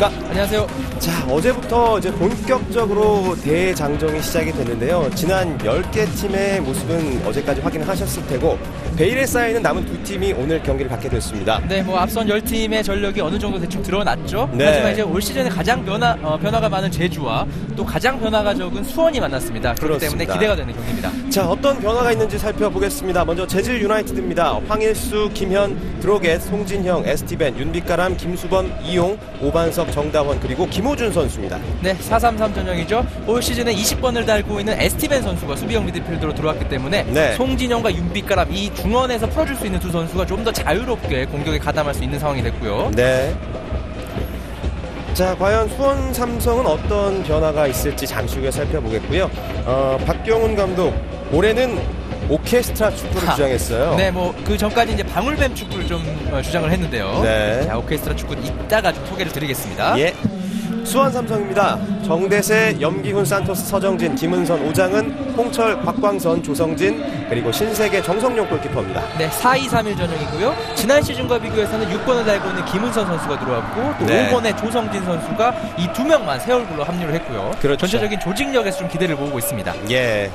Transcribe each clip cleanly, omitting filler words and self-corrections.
안녕하십니까? 안녕하세요. 자, 어제부터 이제 본격적으로 대장정이 시작이 됐는데요. 지난 10개 팀의 모습은 어제까지 확인하셨을 테고 베일에 쌓여있는 남은 두 팀이 오늘 경기를 갖게 됐습니다. 네, 뭐 앞선 10팀의 전력이 어느 정도 대충 드러났죠. 네. 하지만 이제 올 시즌에 가장 변화가 많은 제주와 또 가장 변화가 적은 수원이 만났습니다. 그렇기 그렇습니다. 때문에 기대가 되는 경기입니다. 자, 어떤 변화가 있는지 살펴보겠습니다. 먼저 제주 유나이티드입니다. 황일수, 김현, 드로겟, 송진형, 에스티벤, 윤빛가람, 김수범, 이용, 오반석, 정다원 그리고 김호준 선수입니다. 네, 4-3-3 전형이죠. 올 시즌에 20번을 달고 있는 에스티벤 선수가 수비형 미드필더로 들어왔기 때문에 네. 송진영과 윤빛가람 이 중원에서 풀어줄 수 있는 두 선수가 좀 더 자유롭게 공격에 가담할 수 있는 상황이 됐고요. 네. 자, 과연 수원 삼성은 어떤 변화가 있을지 잠시 후에 살펴보겠고요. 박경훈 감독, 올해는 오케스트라 축구를 주장했어요. 네, 뭐 그 전까지 이제 방울뱀 축구를 좀 주장을 했는데요. 네. 자, 오케스트라 축구는 이따가 좀 소개를 드리겠습니다. 예. 수원 삼성입니다. 정대세, 염기훈, 산토스, 서정진, 김은선, 오장은, 홍철, 박광선, 조성진 그리고 신세계, 정성용 골키퍼입니다. 네, 4-2-3-1 전형이고요. 지난 시즌과 비교해서는 6번을 달고 있는 김은선 선수가 들어왔고 또 네. 5번의 조성진 선수가 이 두 명만 새 얼굴로 합류를 했고요. 그렇죠. 전체적인 조직력에서 좀 기대를 모으고 있습니다. 예.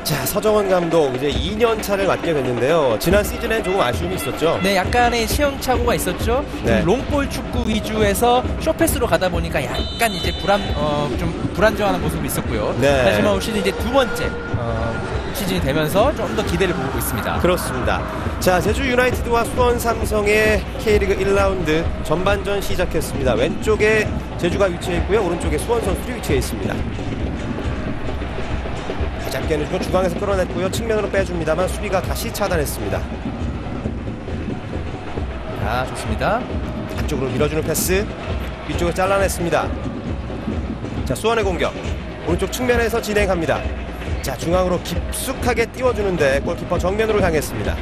자, 서정원 감독 이제 2년 차를 맡게 됐는데요. 지난 시즌엔 조금 아쉬움이 있었죠. 네, 약간의 시행착오가 있었죠. 네. 좀 롱볼 축구 위주에서 쇼패스로 가다 보니까 약간 이제 좀 불안정한 모습이 있었고요. 네. 하지만 올 시즌 이제 두 번째 시즌이 되면서 좀 더 기대를 모으고 있습니다. 그렇습니다. 자, 제주 유나이티드와 수원 삼성의 K리그 1라운드 전반전 시작했습니다. 왼쪽에 제주가 위치해 있고요. 오른쪽에 수원 선수들이 위치해 있습니다. 짧게 내주고 중앙에서 끌어냈고요. 측면으로 빼줍니다만 수비가 다시 차단했습니다. 자, 좋습니다. 안쪽으로 밀어주는 패스, 위쪽을 잘라냈습니다. 자, 수원의 공격, 오른쪽 측면에서 진행합니다. 자, 중앙으로 깊숙하게 띄워주는데 골키퍼 정면으로 향했습니다.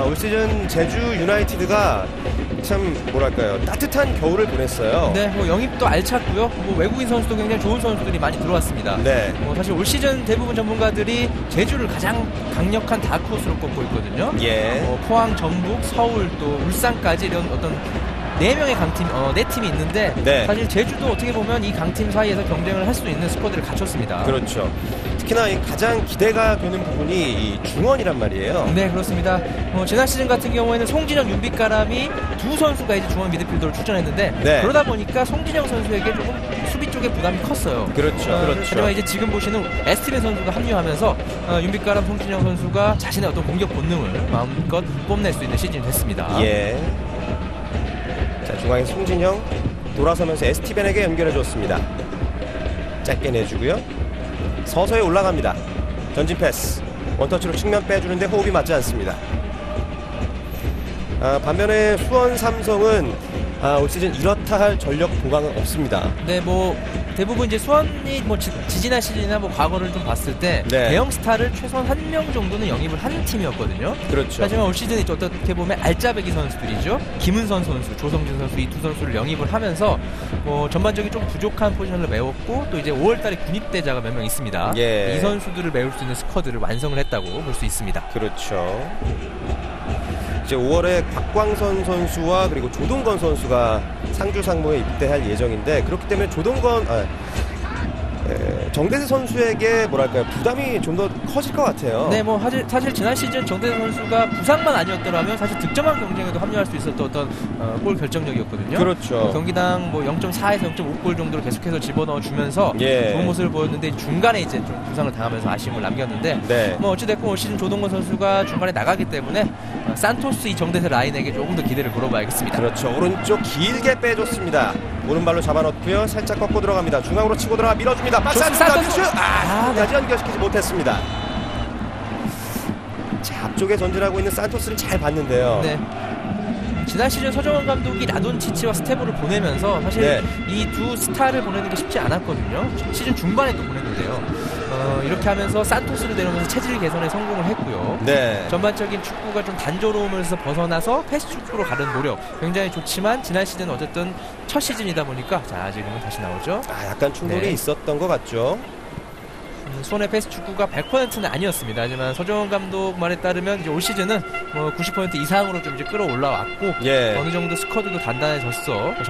올 시즌 제주 유나이티드가 참 뭐랄까요, 따뜻한 겨울을 보냈어요. 네, 뭐 영입도 알찼고요. 뭐 외국인 선수도 굉장히 좋은 선수들이 많이 들어왔습니다. 네. 사실 올 시즌 대부분 전문가들이 제주를 가장 강력한 다크호스로 꼽고 있거든요. 예. 포항, 전북, 서울 또 울산까지 이런 어떤 4명의 강팀, 4팀이 있는데 네. 사실 제주도 어떻게 보면 이 강팀 사이에서 경쟁을 할 수 있는 스쿼드를 갖췄습니다. 그렇죠. 특히나 이 가장 기대가 되는 부분이 이 중원이란 말이에요. 네, 그렇습니다. 지난 시즌 같은 경우에는 송진영, 윤빛가람이 두 선수가 이제 중원 미드필더를 출전했는데 네. 그러다 보니까 송진영 선수에게 조금 수비 쪽에 부담이 컸어요. 그렇죠. 그렇죠. 하지만 이제 지금 보시는 에스티벤 선수가 합류하면서 윤빛가람, 송진영 선수가 자신의 어떤 공격 본능을 마음껏 뽐낼 수 있는 시즌이 됐습니다. 예. 자, 중앙에 송진영 돌아서면서 에스티벤에게 연결해줬습니다. 짧게 내주고요. 서서히 올라갑니다. 전진 패스, 원터치로 측면 빼주는데 호흡이 맞지 않습니다. 반면에 수원 삼성은 올 시즌 이렇다 할 전력 보강은 없습니다. 네, 뭐 대부분 이제 수원이 뭐 지지난 시즌이나 뭐 과거를 좀 봤을 때 네. 대형 스타를 최소한 한 명 정도는 영입을 한 팀이었거든요. 그렇죠. 하지만 올 시즌 어떻게 보면 알짜배기 선수들이죠. 김은선 선수, 조성진 선수 이 두 선수를 영입을 하면서 전반적인 좀 부족한 포지션을 메웠고 또 이제 5월달에 군입대자가 몇 명 있습니다. 예. 이 선수들을 메울 수 있는 스쿼드를 완성을 했다고 볼 수 있습니다. 그렇죠. 이제 5월에 박광선 선수와 그리고 조동건 선수가 상주 상무에 입대할 예정인데 그렇기 때문에 정대세 선수에게 뭐랄까요, 부담이 좀 더 커질 것 같아요. 네, 뭐 사실 지난 시즌 정대세 선수가 부상만 아니었더라면 사실 득점왕 경쟁에도 합류할 수 있었던 어떤 골 결정력이었거든요. 그렇죠. 경기당 뭐 0.4에서 0.5골 정도로 계속해서 집어넣어 주면서 예. 좋은 모습을 보였는데 중간에 이제 좀 부상을 당하면서 아쉬움을 남겼는데 네. 뭐 어찌됐건 올 시즌 조동건 선수가 중간에 나가기 때문에 산토스 이 정대세 라인에게 조금 더 기대를 걸어봐야겠습니다. 그렇죠. 오른쪽 길게 빼줬습니다. 오른발로 잡아넣고요. 살짝 꺾고 들어갑니다. 중앙으로 치고 들어가 밀어줍니다. 박스 안쪽으로 슛! 까지 연결시키지 못했습니다. 자, 앞쪽에 전진하고 있는 산토스를 잘 봤는데요. 네. 지난 시즌 서정원 감독이 라돈치치와 스테보를 보내면서 사실 네. 이 두 스타를 보내는 게 쉽지 않았거든요. 시즌 중반에 또 보냈는데요. 이렇게 하면서 산토스를 내려오면서 체질 개선에 성공을 했고요. 네. 전반적인 축구가 좀 단조로움에서 벗어나서 패스 축구로 가는 노력 굉장히 좋지만 지난 시즌 어쨌든 첫 시즌이다 보니까 자, 지금은 다시 나오죠. 약간 충돌이 네. 있었던 것 같죠. 수원의 패스 축구가 100%는 아니었습니다. 하지만 서정원 감독 말에 따르면 이제 올 시즌은 뭐 90% 이상으로 좀 이제 끌어올라왔고 예. 어느 정도 스쿼드도 단단해져서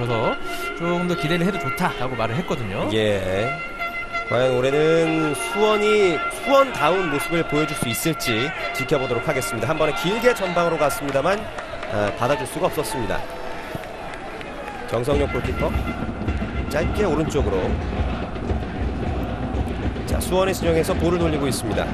조금 더 기대를 해도 좋다라고 말을 했거든요. 예. 과연 올해는 수원다운 모습을 보여줄 수 있을지 지켜보도록 하겠습니다. 한 번에 길게 전방으로 갔습니다만 받아줄 수가 없었습니다. 정성용 골키퍼 짧게 오른쪽으로. 자, 수원의 진영에서 볼을 돌리고 있습니다.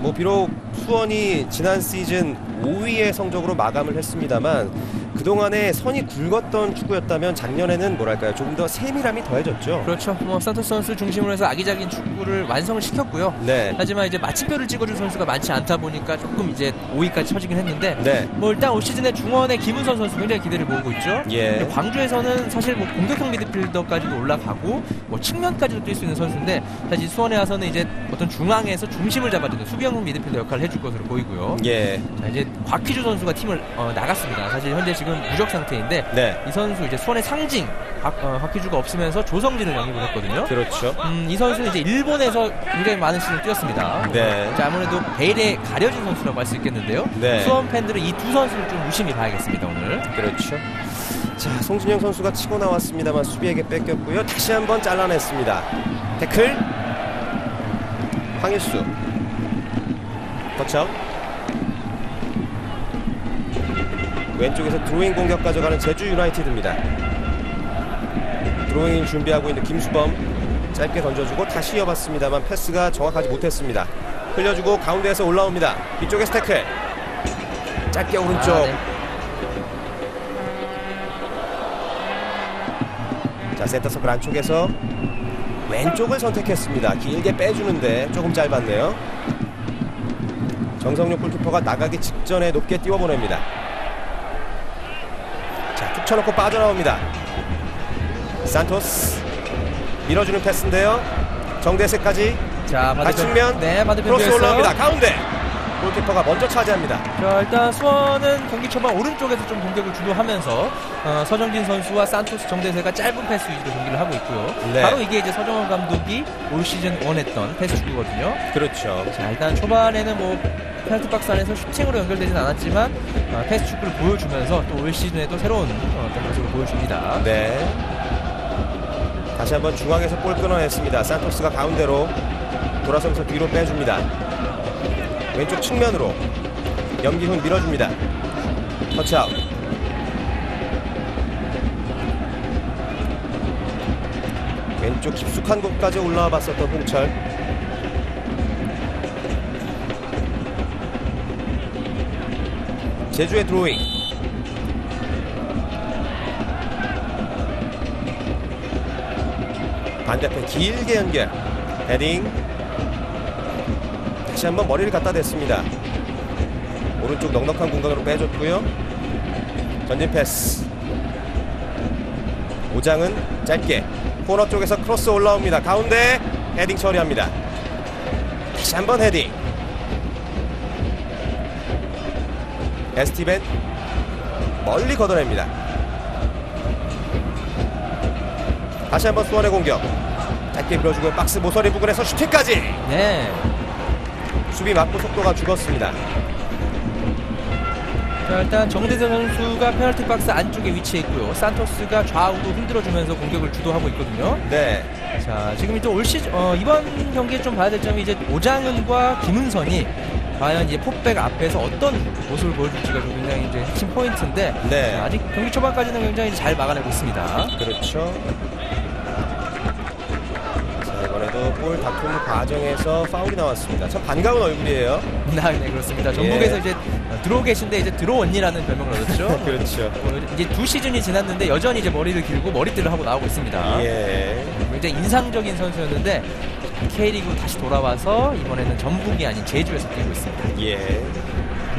뭐 비록 수원이 지난 시즌 5위의 성적으로 마감을 했습니다만 그동안에 선이 굵었던 축구였다면 작년에는 뭐랄까요, 조금 더 세밀함이 더해졌죠. 그렇죠. 뭐 산토스 선수 중심으로 해서 아기자기인 축구를 완성을 시켰고요. 네. 하지만 이제 마침표를 찍어줄 선수가 많지 않다 보니까 조금 이제 5위까지 처지긴 했는데 네. 뭐 일단 올 시즌에 중원의 김은선 선수 굉장히 기대를 모으고 있죠. 예. 광주에서는 사실 뭐 공격형 미드필더까지도 올라가고 뭐 측면까지도 뛸 수 있는 선수인데 사실 수원에 와서는 이제 어떤 중앙에서 중심을 잡아주는 수비형 미드필더 역할을 해줄 것으로 보이고요. 예. 자, 이제 곽희주 선수가 팀을 나갔습니다. 사실 현재 지금 무적 상태인데 네. 이 선수 이제 수원의 상징 곽희주가 없으면서 조성진을 영입을 했거든요. 그렇죠. 이 선수는 이제 일본에서 굉장히 많은 시즌을 뛰었습니다. 네. 자, 아무래도 베일에 가려진 선수라고 할 수 있겠는데요. 네. 수원 팬들은 이 두 선수를 좀 유심히 봐야겠습니다, 오늘. 그렇죠. 자, 송진영 선수가 치고 나왔습니다만 수비에게 뺏겼고요. 다시 한번 잘라냈습니다. 태클. 황일수. 터치아웃. 왼쪽에서 드로잉 공격 가져가는 제주 유나이티드입니다. 드로잉을 준비하고 있는 김수범. 짧게 던져주고 다시 이어봤습니다만 패스가 정확하지 못했습니다. 흘려주고 가운데에서 올라옵니다. 이쪽에서 태클. 짧게 오른쪽. 네. 자, 센터서클 안쪽에서 왼쪽을 선택했습니다. 길게 빼주는데 조금 짧았네요. 정성용 골키퍼가 나가기 직전에 높게 띄워보냅니다. 자, 툭 쳐놓고 빠져나옵니다. 산토스 밀어주는 패스인데요. 정대세까지. 자, 다시 측면. 네, 반대편 크로스 비었어요. 올라옵니다. 가운데 골키퍼가 먼저 차지합니다. 자, 일단 수원은 경기 초반 오른쪽에서 좀 공격을 주도하면서 서정진 선수와 산토스 정대세가 짧은 패스 위주로 경기를 하고 있고요. 네. 바로 이게 이제 서정원 감독이 올 시즌 원했던 패스 축구거든요. 그렇죠. 자, 일단 초반에는 뭐 페널티 박스 안에서 슈팅으로 연결되진 않았지만 패스 축구를 보여주면서 또 올 시즌에도 새로운 어떤 모습을 보여줍니다. 네. 다시 한번 중앙에서 볼 끊어냈습니다. 산토스가 가운데로 돌아서면서 뒤로 빼줍니다. 왼쪽 측면으로 염기훈 밀어줍니다. 터치아웃. 왼쪽 깊숙한 곳까지 올라와 봤었던 홍철. 제주의 드로잉. 반대편 길게 연결. 헤딩. 다시 한번 머리를 갖다 댔습니다. 오른쪽 넉넉한 공간으로 빼줬고요. 전진 패스. 오장은 짧게 코너 쪽에서 크로스 올라옵니다. 가운데 헤딩 처리합니다. 다시 한번 헤딩. 에스티벤 멀리 걷어냅니다. 다시 한번 수원의 공격. 짧게 밀어주고 박스 모서리 부근에서 슈팅까지. 네. 수비 맞고 속도가 죽었습니다. 자, 일단 정대세 선수가 페널티 박스 안쪽에 위치해 있고요. 산토스가 좌우도 흔들어주면서 공격을 주도하고 있거든요. 네. 자, 지금 이제 올 시즌 이번 경기에 좀 봐야 될 점이 이제 오장은과 김은선이 과연 이제 폭백 앞에서 어떤 모습을 보여줄지가 좀 굉장히 이제 핵심 포인트인데 네. 자, 아직 경기 초반까지는 굉장히 잘 막아내고 있습니다. 그렇죠. 자, 이번에도 볼 다툼 과정에서 파울이 나왔습니다. 참 반가운 얼굴이에요. 네, 그렇습니다. 전북에서 예. 이제 들어오 계신데 이제 들어온니라는 별명을 얻었죠. 그렇죠. 이제 2시즌이 지났는데 여전히 이제 머리를 길고 머리띠를 하고 나오고 있습니다. 예. 굉장히 인상적인 선수였는데 K리그 다시 돌아와서 이번에는 전북이 아닌 제주에서 뛰고 있습니다. 예.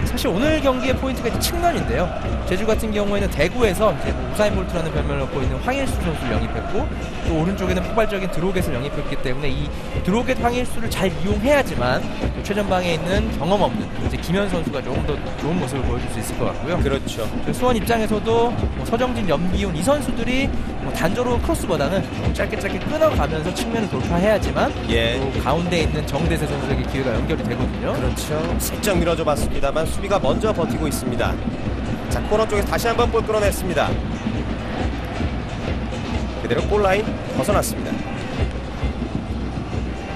사실 오늘 경기의 포인트가 이제 측면인데요. 제주 같은 경우에는 대구에서 이제 뭐 우사인 볼트라는 별명을 갖고 있는 황일수 선수를 영입했고 또 오른쪽에는 폭발적인 드로겟을 영입했기 때문에 이 드로겟 황일수를 잘 이용해야지만 또 최전방에 있는 경험 없는 이제 김현 선수가 조금 더 좋은 모습을 보여줄 수 있을 것 같고요. 그렇죠. 수원 입장에서도 뭐 서정진, 염기훈 이 선수들이 뭐 단조로운 크로스보다는 좀 짧게 끊어가면서 측면을 돌파해야지만 예. 또 가운데 있는 정대세 선수에게 기회가 연결이 되거든요. 그렇죠. 슬쩍 밀어줘 봤습니다만 수비가 먼저 버티고 있습니다. 자, 코너 쪽에 다시 한번 볼 끌어냈습니다. 그대로 골라인 벗어났습니다.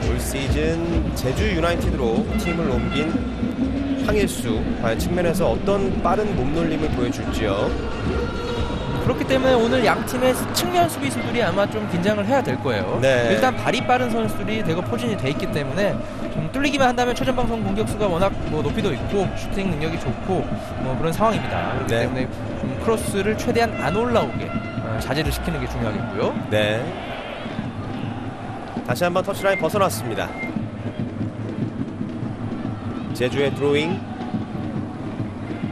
올 시즌 제주 유나이티드로 팀을 옮긴 황일수, 과연 측면에서 어떤 빠른 몸놀림을 보여줄지요. 그렇기 때문에 오늘 양 팀의 측면 수비수들이 아마 좀 긴장을 해야 될 거예요. 네. 일단 발이 빠른 선수들이 대거 포진이 돼 있기 때문에 좀 뚫리기만 한다면 최전방선 공격수가 워낙 뭐 높이도 있고 슈팅 능력이 좋고 뭐 그런 상황입니다. 그렇기 네. 때문에 좀 크로스를 최대한 안 올라오게 자제를 시키는 게 중요하겠고요. 네. 다시 한번 터치라인 벗어났습니다. 제주의 드로잉.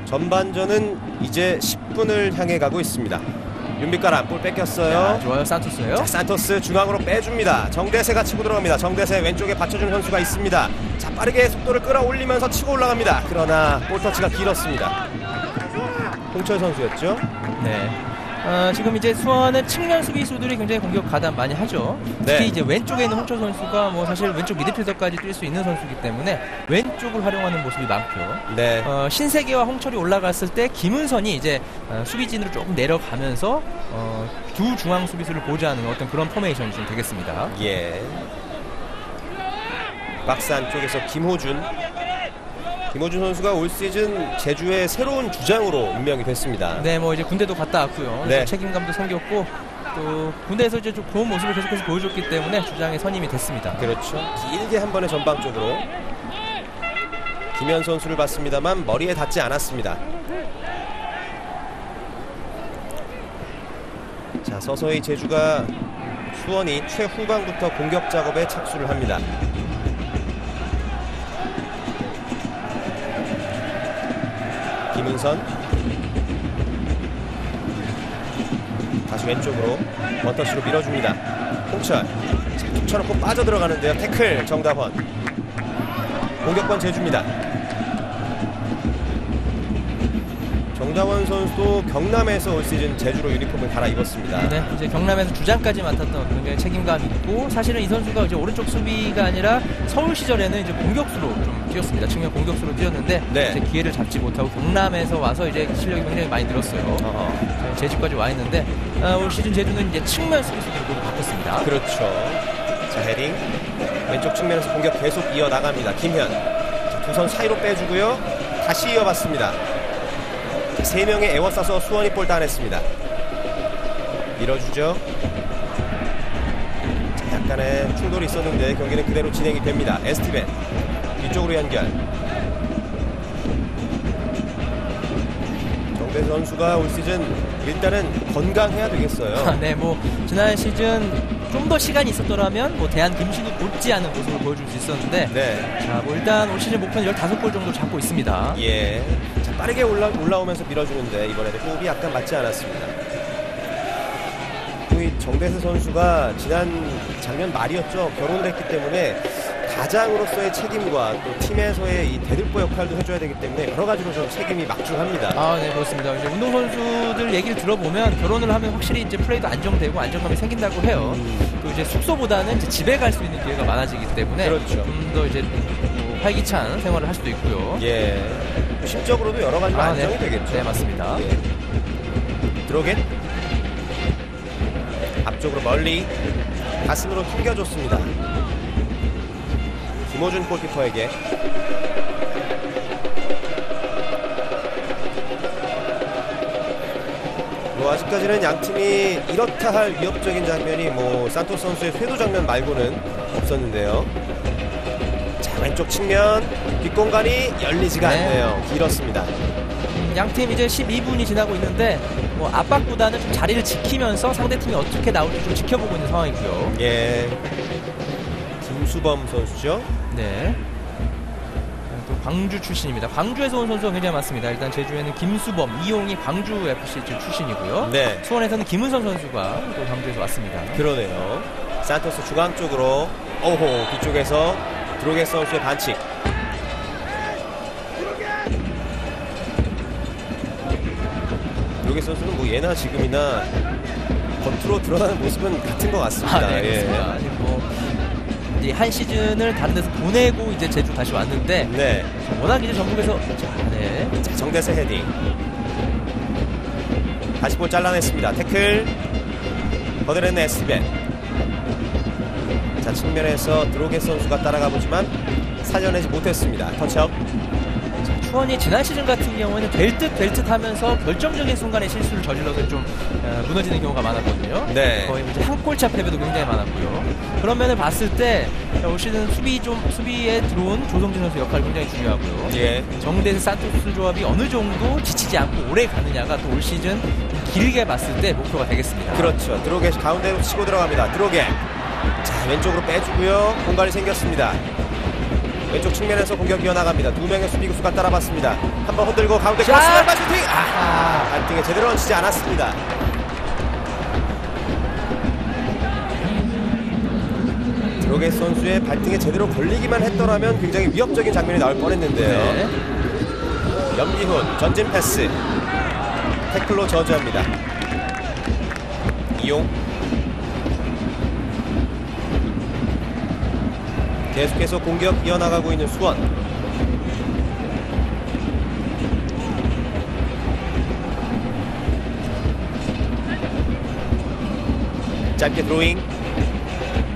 전반전은 이제 10분을 향해 가고 있습니다. 윤빛가람 볼 뺏겼어요. 자, 좋아요. 산토스예요. 자, 산토스 중앙으로 빼줍니다. 정대세가 치고 들어갑니다. 정대세 왼쪽에 받쳐주는 선수가 있습니다. 자, 빠르게 속도를 끌어올리면서 치고 올라갑니다. 그러나 볼터치가 길었습니다. 홍철 선수였죠. 네. 지금 이제 수원은 측면 수비수들이 굉장히 공격 가담 많이 하죠. 특히 네. 이제 왼쪽에 있는 홍철 선수가 뭐 사실 왼쪽 미드필더까지 뛸 수 있는 선수이기 때문에 왼쪽을 활용하는 모습이 많고요. 네. 신세계와 홍철이 올라갔을 때 김은선이 이제 수비진으로 조금 내려가면서 두 중앙 수비수를 보좌하는 어떤 그런 포메이션이 좀 되겠습니다. 예. 박스 안쪽에서 김호준 선수가 올 시즌 제주의 새로운 주장으로 임명이 됐습니다. 네, 뭐 이제 군대도 갔다 왔고요. 네. 책임감도 생겼고 또 군대에서 이제 좀 좋은 모습을 계속해서 보여줬기 때문에 주장에 선임이 됐습니다. 그렇죠. 길게 한 번에 전방 쪽으로 김현 선수를 봤습니다만 머리에 닿지 않았습니다. 자, 서서히 제주가 수원이 최후방부터 공격 작업에 착수를 합니다. 김은선 다시 왼쪽으로 원터치로 밀어줍니다. 홍철 툭 쳐놓고 빠져들어가는데요. 태클 정다원. 공격권 제주입니다. 정다원 선수도 경남에서 올 시즌 제주로 유니폼을 갈아입었습니다. 네, 이제 경남에서 주장까지 맡았던 굉장히 책임감이 있고 사실은 이 선수가 이제 오른쪽 수비가 아니라 서울 시절에는 이제 공격수로 좀 뛰었습니다. 측면 공격수로 뛰었는데 네. 이제 기회를 잡지 못하고 경남에서 와서 이제 실력이 굉장히 많이 늘었어요. 제주까지 와 있는데 올 시즌 제주는 이제 측면 수비수들로 바꿨습니다. 그렇죠. 자, 헤딩 왼쪽 측면에서 공격 계속 이어나갑니다. 김현 두 선 사이로 빼주고요. 다시 이어봤습니다. 세 명의 에워싸서 수원이 볼 따냈습니다. 밀어주죠. 자, 약간의 충돌이 있었는데 경기는 그대로 진행이 됩니다. 에스티벤 뒤쪽으로 연결. 정대 선수가 올 시즌 일단은 건강해야 되겠어요. 네, 뭐 지난 시즌 좀 더 시간이 있었더라면 뭐 대한 김신우 못지않은 모습을 보여줄 수 있었는데 네. 자, 뭐 일단 올 시즌 목표는 15골 정도 잡고 있습니다. 예. 자, 빠르게 올라오면서 밀어주는데 이번에도 호흡이 약간 맞지 않았습니다. 이 정대세 선수가 지난 작년 말이었죠. 결혼을 했기 때문에 가장으로서의 책임과 또 팀에서의 이 대들보 역할도 해줘야 되기 때문에 여러 가지로 좀 책임이 막중합니다. 아, 네, 그렇습니다. 이제 운동선수들 얘기를 들어보면 결혼을 하면 확실히 이제 플레이도 안정되고 안정감이 생긴다고 해요. 또 이제 숙소보다는 이제 집에 갈 수 있는 기회가 많아지기 때문에 그렇죠. 좀 더 이제 뭐 활기찬 생활을 할 수도 있고요. 예. 심적으로도 여러 가지로 안정이 네. 되겠죠. 네, 맞습니다. 예. 드로겟 앞쪽으로 멀리 가슴으로 튕겨줬습니다. 김호준 골키퍼에게 뭐 아직까지는 양팀이 이렇다 할 위협적인 장면이 뭐 산토스 선수의 쇄도 장면 말고는 없었는데요. 자, 왼쪽 측면 뒷공간이 열리지가 네. 않네요. 길었습니다. 양팀 이제 12분이 지나고 있는데 뭐 압박보다는 좀 자리를 지키면서 상대팀이 어떻게 나올지 좀 지켜보고 있는 상황이고요. 예. 김수범 선수죠. 네. 또 광주 출신입니다. 광주에서 온 선수가 굉장히 많습니다. 일단 제주에는 김수범, 이용이 광주 FC 출신이고요. 네. 수원에서는 김은선 선수가 또 광주에서 왔습니다. 그러네요. 산토스 중앙 쪽으로 오호 뒤쪽에서 드로겟 선수의 반칙. 드로겟 선수는 뭐 예나 지금이나 겉으로 드러나는 모습은 같은 것 같습니다. 네, 그렇습니다. 아니, 뭐 이제 한 시즌을 다른 데서 보내고 이제 제주 다시 왔는데 네. 워낙 이제 전북에서 자, 정대세 헤딩. 다시 볼 잘라냈습니다. 태클 걷어내는 에스티벤. 자, 측면에서 드로겟 선수가 따라가 보지만 살려내지 못했습니다. 터치업. 수원이 지난 시즌 같은 경우에는 될 듯 하면서 결정적인 순간에 실수를 저질러서 좀 무너지는 경우가 많았거든요. 네. 거의 이제 한 골차 패배도 굉장히 많았고요. 그런 면을 봤을 때 올 시즌 수비에 들어온 조성진 선수 역할이 굉장히 중요하고요. 예. 정대세 산토스 조합이 어느 정도 지치지 않고 오래 가느냐가 또 올 시즌 길게 봤을 때 목표가 되겠습니다. 그렇죠. 드로겟 가운데로 치고 들어갑니다. 드로겟. 자, 왼쪽으로 빼주고요. 공간이 생겼습니다. 왼쪽 측면에서 공격 이어나갑니다. 두 명의 수비수가 따라봤습니다. 한번 흔들고 가운데 크로스 왼발 슈팅! 아하! 발등에 제대로 얹히지 않았습니다. 드로겟 선수의 발등에 제대로 걸리기만 했더라면 굉장히 위협적인 장면이 나올 뻔했는데요. 네. 염기훈 전진 패스. 태클로 저지합니다. 이용. 계속해서 공격 이어나가고 있는 수원. 짧게 드로잉.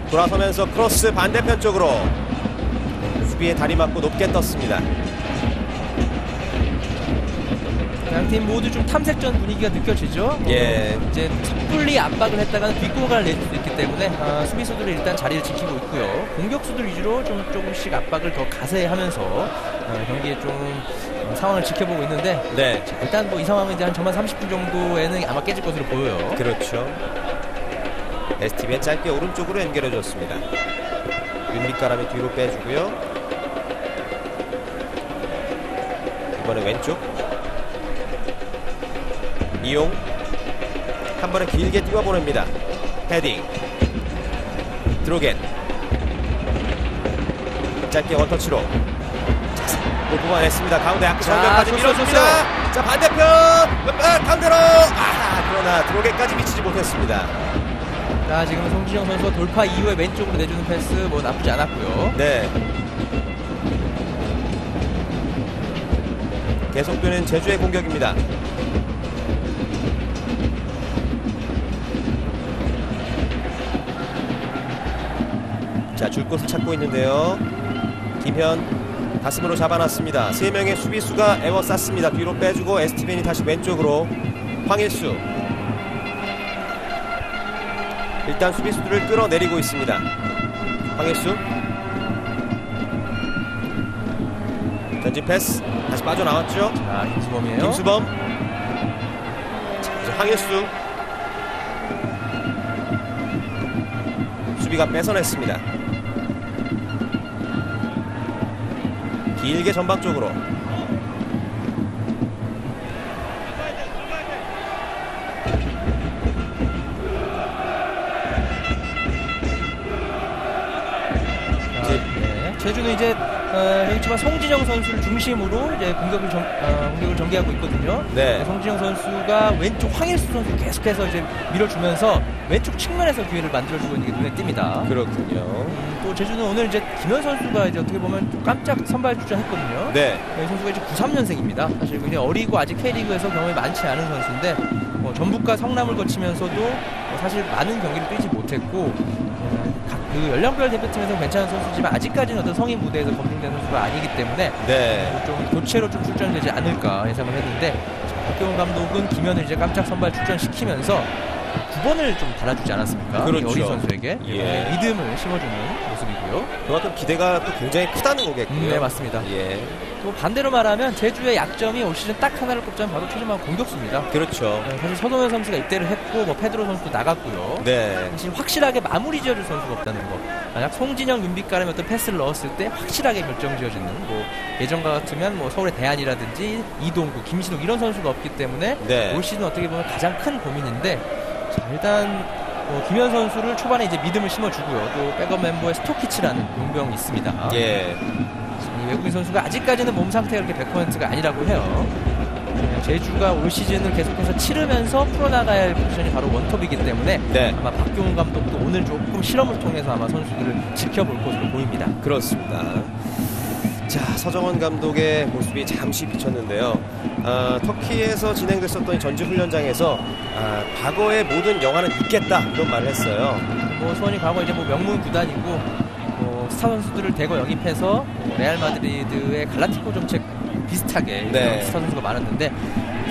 돌아서면서 크로스 반대편 쪽으로 수비에 다리 맞고 높게 떴습니다. 양팀 모두 좀 탐색전 분위기가 느껴지죠. 예. 이제 섣불리 압박을 했다가는 뒷공간을 내줄 수 있기 때문에 수비수들이 일단 자리를 지키고 있고요. 공격수들 위주로 조금씩 압박을 더 가세하면서 경기에 좀 상황을 지켜보고 있는데 네. 자, 일단 뭐 이 상황은 이제 한 전반 30분 정도에는 아마 깨질 것으로 보여요. 그렇죠. 에스티비엔 짧게 오른쪽으로 연결해줬습니다. 윤빛가람이 뒤로 빼주고요. 이번에 왼쪽 이용 한 번에 길게 띄워보냅니다. 헤딩 드로겟 짧게 원터치로 못 뽑아냈습니다. 가운데 아크 정면까지 밀어줍니다. 자, 반대편 가운데로 그러나 드로겟까지 미치지 못했습니다. 자, 지금 송진영 선수가 돌파 이후에 왼쪽으로 내주는 패스 뭐 나쁘지 않았고요. 네. 계속되는 제주의 공격입니다. 자, 줄 곳을 찾고 있는데요. 김현 가슴으로 잡아놨습니다. 3명의 수비수가 에워쌌습니다. 뒤로 빼주고 에스티벤이 다시 왼쪽으로. 황일수 일단 수비수들을 끌어내리고 있습니다. 황일수 전진 패스 다시 빠져나왔죠. 자, 김수범이에요. 김수범. 자, 이제 황일수 수비가 뺏어냈습니다. 길게 전방 쪽으로. 제주는 이제 여기지만 송진영 선수를 중심으로 이제 공격을 전개하고 있거든요. 네. 송진영 선수가 왼쪽 황일수 선수 계속해서 이제 밀어주면서 왼쪽 측면에서 기회를 만들어주고 있는 게 눈에 띕니다. 그렇군요. 또 제주는 오늘 이제 김현 선수가 이제 어떻게 보면 좀 깜짝 선발 출전했거든요. 네. 이 선수가 이제 93년생입니다. 사실 굉장히 어리고 아직 K리그에서 경험이 많지 않은 선수인데 전북과 성남을 거치면서도 사실 많은 경기를 뛰지 못했고 그 연령별 대표팀에서 괜찮은 선수지만 아직까지는 어떤 성인 무대에서 검증된 선수가 아니기 때문에 네. 좀 교체로 좀 출전되지 않을까 예상을 했는데 박경훈 감독은 김현을 이제 깜짝 선발 출전시키면서 번을 좀 달아주지 않았습니까? 그렇죠. 이 어린 선수에게 예. 믿음을 심어주는 모습이고요. 그만큼 기대가 또 굉장히 크다는 거겠고요. 네, 맞습니다. 예, 또 반대로 말하면 제주의 약점이 올 시즌 딱 하나를 꼽자면 바로 최전방 공격수입니다. 그렇죠. 사실 서동현 선수가 입대를 했고 뭐 페드로 선수도 나갔고요. 네, 사실 확실하게 마무리 지어줄 선수가 없다는 거. 만약 송진영, 윤빛가람이 어떤 패스를 넣었을 때 확실하게 결정 지어지는 뭐 예전과 같으면 뭐 서울의 대안이라든지 이동구, 김신욱 이런 선수가 없기 때문에 네. 올 시즌 어떻게 보면 가장 큰 고민인데 자, 일단 김현 선수를 초반에 이제 믿음을 심어주고요. 또 백업 멤버의 스토키치라는 용병이 있습니다. 예, 이 외국인 선수가 아직까지는 몸 상태가 그렇게 100%가 아니라고 해요. 제주가 올 시즌을 계속해서 치르면서 풀어나가야 할 포지션이 바로 원톱이기 때문에 네, 아마 박경훈 감독도 오늘 조금 실험을 통해서 아마 선수들을 지켜볼 것으로 보입니다. 그렇습니다. 자, 서정원 감독의 모습이 잠시 비쳤는데요. 터키에서 진행됐었던 이 전지훈련장에서 과거의 모든 영화는 있겠다 이런 말을 했어요. 뭐 수원이 과거 이제 뭐 명문 구단이고 뭐 스타 선수들을 대거 영입해서 레알 마드리드의 갈라티코 정책 비슷하게 네. 스타 선수가 많았는데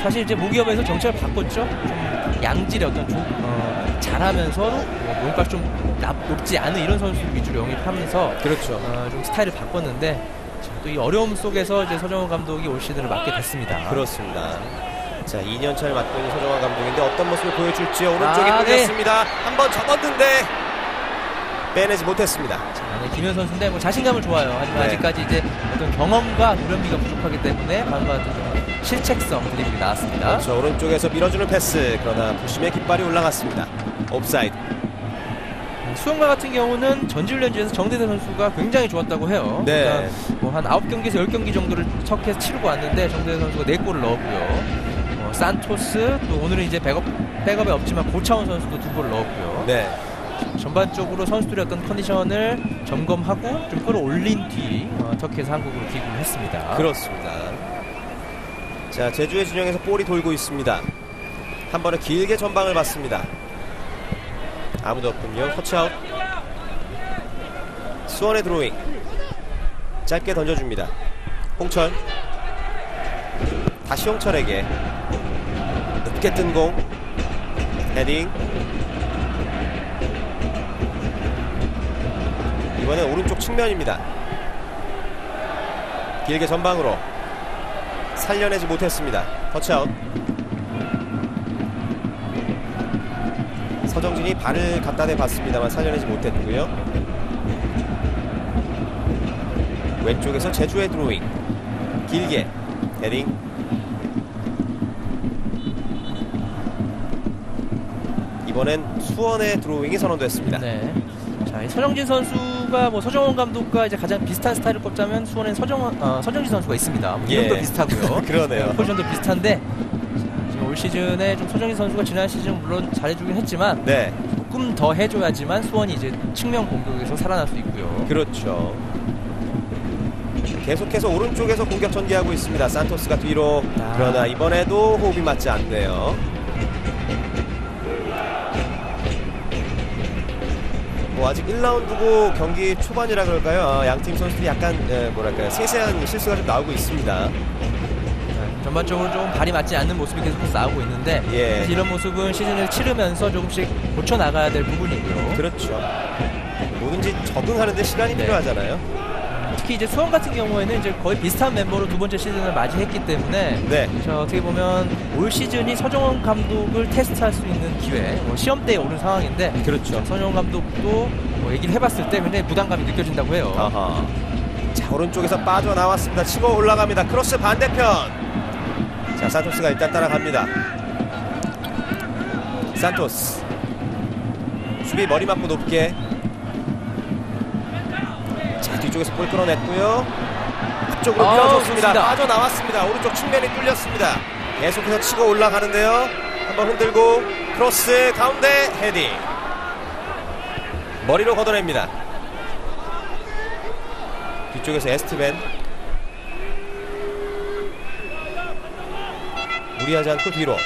사실 이제 모기업에서 정책을 바꿨죠. 좀 양질의 어떤 잘하면서 몸값 좀 높지 않은 이런 선수 위주로 영입하면서 그렇죠. 좀 스타일을 바꿨는데 또 이 어려움 속에서 이제 서정원 감독이 올 시즌을 맡게 됐습니다. 그렇습니다. 자, 2년차를 맡고 있는 서정원 감독인데 어떤 모습을 보여줄지 오른쪽에 뚫렸습니다. 네. 한번 접었는데 빼내지 못했습니다. 네, 김현 선수인데 뭐 자신감은 좋아요. 하지만 네. 아직까지 이제 어떤 경험과 노련미가 부족하기 때문에 방금 같은 실책성 드리블이 나왔습니다. 그렇죠. 오른쪽에서 밀어주는 패스. 그러나 부심의 깃발이 올라갔습니다. 옵사이드. 수영과 같은 경우는 전지훈련지에서 정대대 선수가 굉장히 좋았다고 해요. 네. 그러니까 뭐한 9경기에서 10경기 정도를 척해서 치르고 왔는데 정대대 선수가 4골을 넣었고요. 산토스 또 오늘은 이제 백업에 없지만 고차원 선수도 2골을 넣었고요. 네. 전반적으로 선수들의 어떤 컨디션을 점검하고 좀 끌어올린 뒤 터키에서 한국으로 귀국을 했습니다. 그렇습니다. 자, 제주의 진영에서 볼이 돌고 있습니다. 한 번에 길게 전방을 봤습니다. 아무도 없군요. 터치아웃. 수원의 드로잉. 짧게 던져줍니다. 홍철. 다시 홍철에게 늦게 뜬 공. 헤딩. 이번엔 오른쪽 측면입니다. 길게 전방으로 살려내지 못했습니다. 터치아웃. 서정진이 발을 갖다 대봤습니다만 살려내지 못했고요. 왼쪽에서 제주의 드로잉. 길게 헤딩. 이번엔 수원의 드로잉이 선언됐습니다. 네. 자, 이 서정진 선수가 뭐 서정원 감독과 이제 가장 비슷한 스타일을 꼽자면 수원엔 서정진 선수가 있습니다. 이름도 비슷하고요. 그러네요. 포지션도 비슷한데 자, 지금 올 시즌에 좀 서정진 선수가 지난 시즌 물론 잘해주긴 했지만 네, 조금 더 해줘야지만 수원이 이제 측면 공격에서 살아날 수 있고요. 그렇죠. 계속해서 오른쪽에서 공격 전개하고 있습니다. 산토스가 뒤로. 그러나 이번에도 호흡이 맞지 않네요. 뭐 아직 1라운드고 경기 초반이라 그럴까요? 양팀 선수들이 약간 뭐랄까요, 세세한 실수가 좀 나오고 있습니다. 전반적으로 조금 발이 맞지 않는 모습이 계속해서 나오고 있는데 예. 사실 이런 모습은 시즌을 치르면서 조금씩 고쳐나가야 될 부분이고요. 그렇죠. 뭐든지 적응하는데 시간이 네. 필요하잖아요. 특히 이제 수원 같은 경우에는 이제 거의 비슷한 멤버로 두 번째 시즌을 맞이했기 때문에 네. 자, 어떻게 보면 올 시즌이 서정원 감독을 테스트할 수 있는 기회, 시험대에 오른 상황인데 그렇죠. 서정원 감독도 얘기를 해봤을 때 굉장히 부담감이 느껴진다고 해요. 아하. 자, 오른쪽에서 빠져나왔습니다. 치고 올라갑니다. 크로스 반대편. 자, 산토스가 일단 따라갑니다. 산토스. 수비 머리 맞고 높게. 자, 뒤쪽에서 볼 끌어냈고요. 앞쪽으로 밀어줬습니다. 좋습니다. 빠져나왔습니다. 오른쪽 측면이 뚫렸습니다. 계속해서 치고 올라가는데요. 한번 흔들고 크로스 가운데 헤딩. 머리로 걷어냅니다. 뒤쪽에서 에스티벤. 무리하지 않고 뒤로.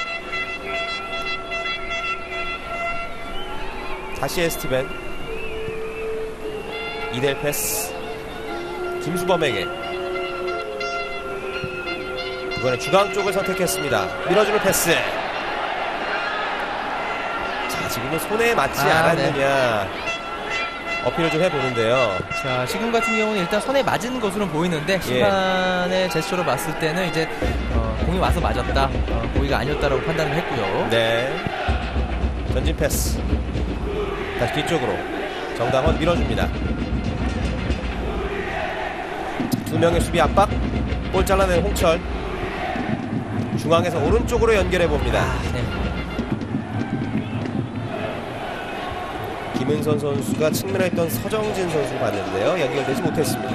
다시 에스티벤. 이델 패스. 김수범에게. 이번에 중앙 쪽을 선택했습니다. 밀어주는 패스. 자, 지금은 손에 맞지 네. 않았느냐 어필을 좀 해보는데요. 자, 지금 같은 경우는 일단 손에 맞은 것으로는 보이는데 심판의 제스처로 봤을 때는 이제 공이 와서 맞았다, 고의가 아니었다라고 판단을 했고요. 네. 전진 패스. 다시 뒤쪽으로 정다원 밀어줍니다. 두 명의 수비 압박. 볼 잘라낸 홍철. 중앙에서 오른쪽으로 연결해 봅니다. 네. 김은선 선수가 측면에 있던 서정진 선수를 봤는데요. 연결되지 못했습니다.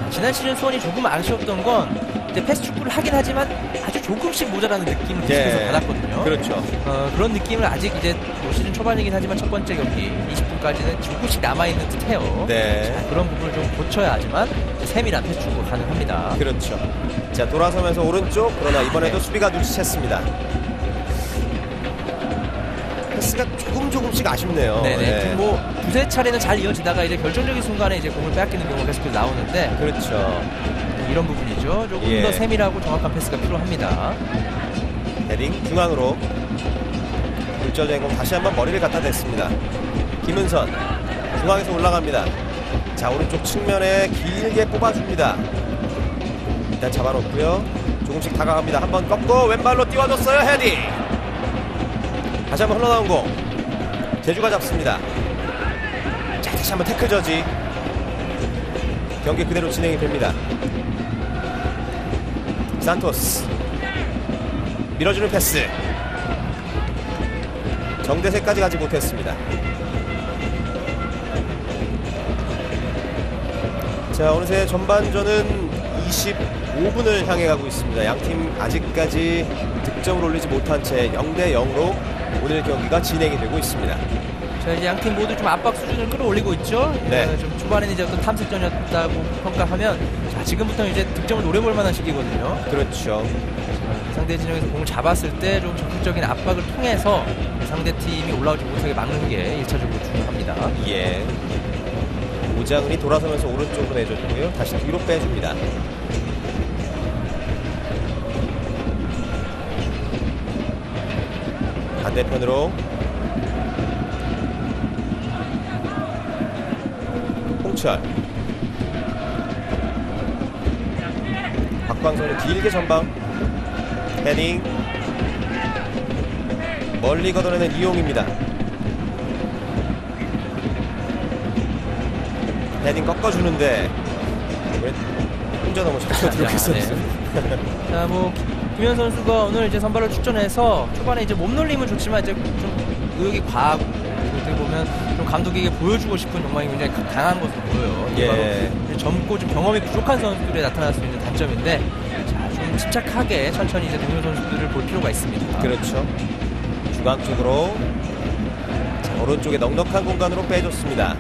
지난 시즌 수원이 조금 아쉬웠던 건 이제 패스 축구를 하긴 하지만 아주 조금씩 모자라는 느낌을 계속해서 받았거든요. 그렇죠. 그런 느낌을 아직 이제 뭐 시즌 초반이긴 하지만 첫 번째 경기 20분까지는 조금씩 남아있는 듯해요. 네. 자, 그런 부분을 좀 고쳐야 하지만 세밀한 패스 축구 가능합니다. 그렇죠. 자, 돌아서면서 오른쪽. 그러나 이번에도 수비가 눈치챘습니다. 패스가 조금씩 아쉽네요. 네네. 네. 지금 뭐 두세 차례는 잘 이어지다가 이제 결정적인 순간에 이제 공을 빼앗기는 경우가 계속 나오는데 그렇죠. 이런 부분이죠. 조금 더 세밀하고 정확한 패스가 필요합니다. 헤딩 중앙으로 굴절된 공 다시 한번 머리를 갖다 댔습니다. 김은선 중앙에서 올라갑니다. 자, 오른쪽 측면에 길게 뽑아줍니다. 일단 잡아놓고요. 조금씩 다가갑니다. 한번 꺾고 왼발로 띄워줬어요. 헤딩. 다시 한번 흘러나온 공 제주가 잡습니다. 자, 다시 한번 태클 저지. 경기 그대로 진행이 됩니다. 산토스 밀어주는 패스. 정대세까지 가지 못했습니다. 자, 어느새 전반전은 25분을 향해 가고 있습니다. 양팀 아직까지 득점을 올리지 못한 채 0대 0으로 오늘 경기가 진행이 되고 있습니다. 자, 이제 양팀 모두 좀 압박 수준을 끌어올리고 있죠. 네. 좀 초반에는 이제 어떤 탐색전이었다고 평가하면 자, 지금부터는 이제 득점을 노려볼 만한 시기거든요. 그렇죠. 상대 진영에서 공을 잡았을 때 좀 적극적인 압박을 통해서 상대 팀이 올라오지 못하게 막는 게 1차적으로 중요합니다. 예. 오장은이 돌아서면서 오른쪽으로 내줬고요. 다시 뒤로 빼줍니다. 반대편으로 홍철. 박광선이 길게 전방. 헤딩. 멀리 걷어내는 이용입니다. 헤딩 꺾어주는데 왜 혼자 너무 잘 들어갔었어요. 자, 뭐 김현 선수가 오늘 이제 선발로 출전해서 초반에 이제 몸놀림은 좋지만 이제 좀 의욕이 과하고 어떻게 보면 좀 감독에게 보여주고 싶은 욕망이 굉장히 강한 것으로 보여요. 예. 바로 젊고 좀 경험이 부족한 선수들에 나타날 수 있는 단점인데, 자, 좀 침착하게 천천히 이제 동료 선수들을 볼 필요가 있습니다. 그렇죠. 중앙 쪽으로. 자, 오른쪽에 넉넉한 공간으로 빼줬습니다.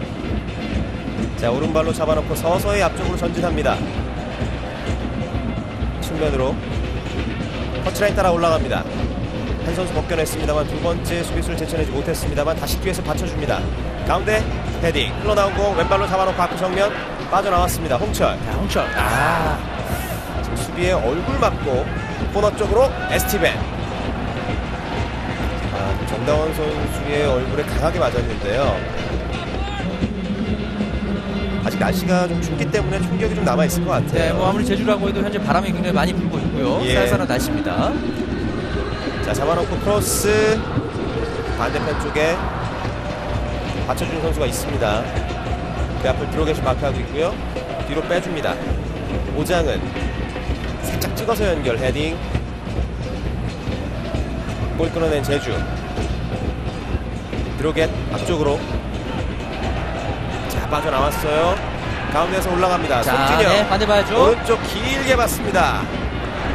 자, 오른발로 잡아놓고 서서히 앞쪽으로 전진합니다. 측면으로 터치라인 따라 올라갑니다. 한 선수 벗겨냈습니다만 두 번째 수비수를 제쳐내지 못했습니다만 다시 뒤에서 받쳐줍니다. 가운데 헤딩 흘러나온 공 왼발로 잡아놓고 앞 정면 빠져나왔습니다. 홍철. 자, 홍철. 지금 수비에 얼굴 맞고 코너 쪽으로 에스티벤. 정다원 선수의 얼굴에 강하게 맞았는데요. 아직 날씨가 좀 춥기 때문에 충격이 좀 남아있을 것 같아요. 네, 뭐 아무리 제주라고 해도 현재 바람이 굉장히 많이 불고 있고요. 예. 쌀쌀한 날씨입니다. 자, 잡아놓고 크로스 반대편 쪽에 받쳐주는 선수가 있습니다. 그 앞을 드로겟이 마크하고 있고요. 뒤로 빼줍니다. 오장은 살짝 찍어서 연결 헤딩. 골 끊어낸 제주. 드로겟 앞쪽으로. 자, 빠져나왔어요. 가운데에서 올라갑니다. 자, 손진영. 네, 반대 봐야죠. 오른쪽 길게 봤습니다.